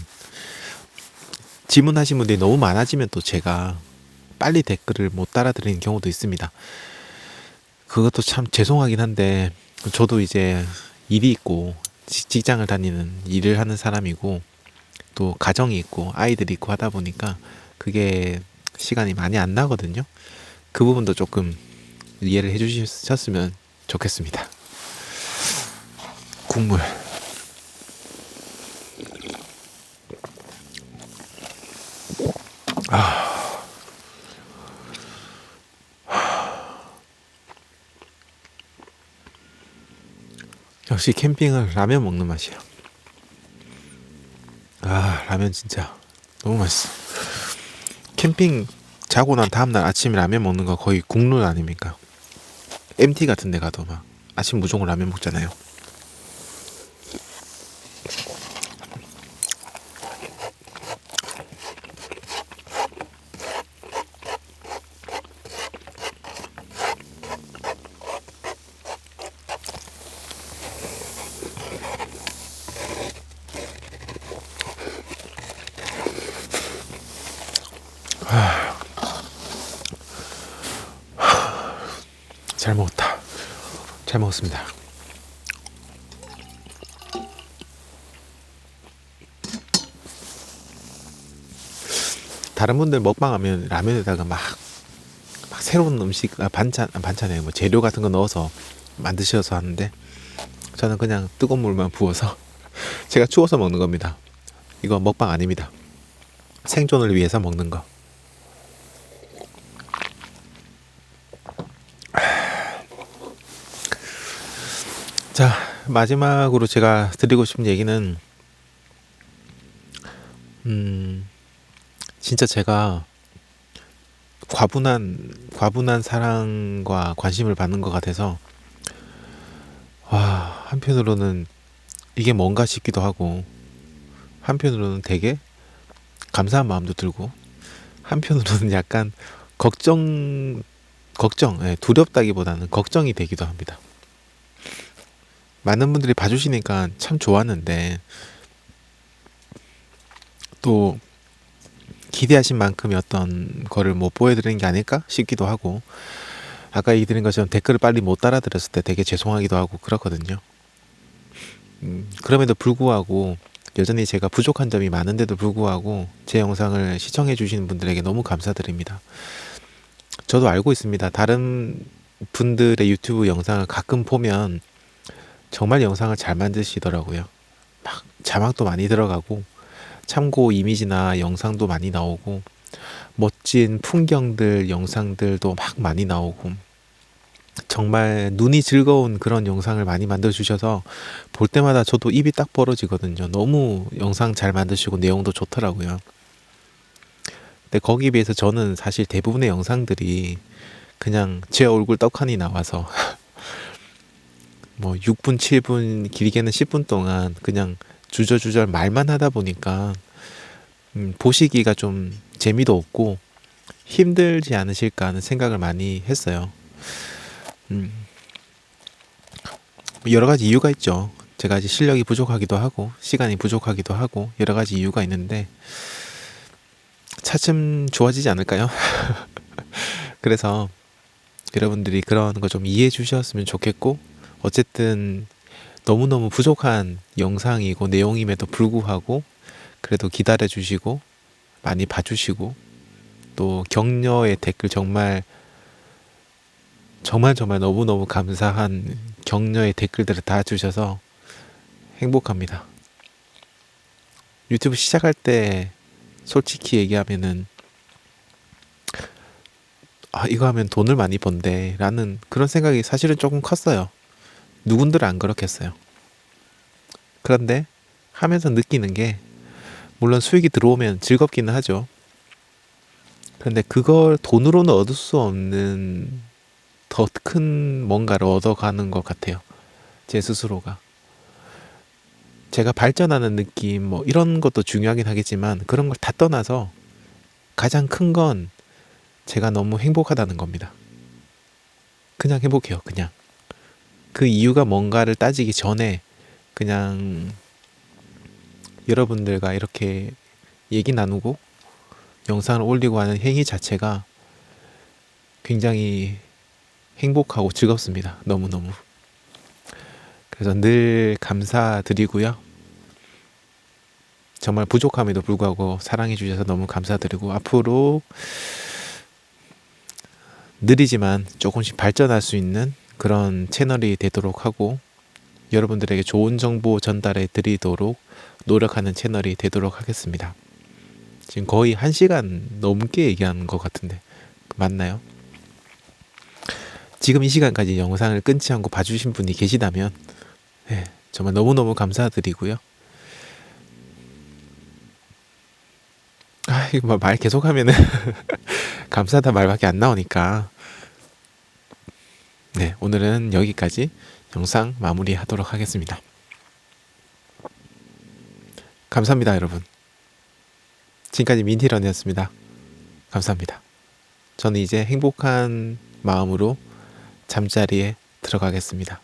질문하신 분들이 너무 많아지면 또 제가 빨리 댓글을 못 달아드리는 경우도 있습니다. 그것도 참 죄송하긴 한데 저도 이제 일이 있고 직장을 다니는 일을 하는 사람이고 또 가정이 있고 아이들이 있고 하다 보니까 그게 시간이 많이 안 나거든요. 그 부분도 조금 이해를 해주셨으면 좋겠습니다. 국물. 역시 캠핑은 라면 먹는 맛이야. 아, 라면 진짜 너무 맛있어. 캠핑 자고 난 다음날 아침에 라면 먹는 거 거의 국룰 아닙니까? MT 같은 데 가도 막 아침 무조건 라면 먹잖아요. 잘 먹었다. 잘 먹었습니다. 다른 분들 먹방하면 라면에다가 막 새로운 음식, 반찬에 뭐 재료 같은 거 넣어서 만드셔서 하는데, 저는 그냥 뜨거운 물만 부어서 제가 추워서 먹는 겁니다. 이거 먹방 아닙니다. 생존을 위해서 먹는 거. 자, 마지막으로 제가 드리고 싶은 얘기는, 진짜 제가 과분한 사랑과 관심을 받는 것 같아서, 와, 한편으로는 이게 뭔가 싶기도 하고, 한편으로는 되게 감사한 마음도 들고, 한편으로는 약간 두렵다기보다는 걱정이 되기도 합니다. 많은 분들이 봐주시니까 참 좋았는데, 또 기대하신 만큼의 어떤 거를 못 보여드리는 게 아닐까 싶기도 하고, 아까 얘기 드린 것처럼 댓글을 빨리 못 따라드렸을 때 되게 죄송하기도 하고 그렇거든요. 그럼에도 불구하고 여전히 제가 부족한 점이 많은데도 불구하고 제 영상을 시청해 주시는 분들에게 너무 감사드립니다. 저도 알고 있습니다. 다른 분들의 유튜브 영상을 가끔 보면 정말 영상을 잘 만드시더라고요. 막 자막도 많이 들어가고 참고 이미지나 영상도 많이 나오고 멋진 풍경들, 영상들도 막 많이 나오고 정말 눈이 즐거운 그런 영상을 많이 만들어 주셔서 볼 때마다 저도 입이 딱 벌어지거든요. 너무 영상 잘 만드시고 내용도 좋더라고요. 근데 거기에 비해서 저는 사실 대부분의 영상들이 그냥 제 얼굴 떡하니 나와서 뭐 6분, 7분, 길게는 10분 동안 그냥 주저주절 말만 하다 보니까 보시기가 좀 재미도 없고 힘들지 않으실까 하는 생각을 많이 했어요. 여러 가지 이유가 있죠. 제가 이제 실력이 부족하기도 하고 시간이 부족하기도 하고 여러 가지 이유가 있는데 차츰 좋아지지 않을까요? 그래서 여러분들이 그런 거 좀 이해해 주셨으면 좋겠고, 어쨌든 너무너무 부족한 영상이고 내용임에도 불구하고 그래도 기다려 주시고 많이 봐주시고 또 격려의 댓글 정말 너무너무 감사한 격려의 댓글들을 다 주셔서 행복합니다. 유튜브 시작할 때 솔직히 얘기하면은 이거 하면 돈을 많이 번대 라는 그런 생각이 사실은 조금 컸어요. 누군들 안 그렇겠어요. 그런데 하면서 느끼는 게 물론 수익이 들어오면 즐겁기는 하죠. 그런데 그걸 돈으로는 얻을 수 없는 더 큰 뭔가를 얻어가는 것 같아요. 제 스스로가. 제가 발전하는 느낌 뭐 이런 것도 중요하긴 하겠지만 그런 걸 다 떠나서 가장 큰 건 제가 너무 행복하다는 겁니다. 그냥 행복해요. 그냥. 그 이유가 뭔가를 따지기 전에 그냥 여러분들과 이렇게 얘기 나누고 영상을 올리고 하는 행위 자체가 굉장히 행복하고 즐겁습니다. 너무너무. 그래서 늘 감사드리고요. 정말 부족함에도 불구하고 사랑해 주셔서 너무 감사드리고 앞으로 느리지만 조금씩 발전할 수 있는 그런 채널이 되도록 하고 여러분들에게 좋은 정보 전달해 드리도록 노력하는 채널이 되도록 하겠습니다. 지금 거의 1시간 넘게 얘기하는 것 같은데 맞나요? 지금 이 시간까지 영상을 끊지 않고 봐주신 분이 계시다면 네, 정말 너무너무 감사드리고요. 이거 말 계속 하면은 감사하다 말밖에 안 나오니까. 네, 오늘은 여기까지 영상 마무리하도록 하겠습니다. 감사합니다, 여러분. 지금까지 민티런이었습니다. 감사합니다. 저는 이제 행복한 마음으로 잠자리에 들어가겠습니다.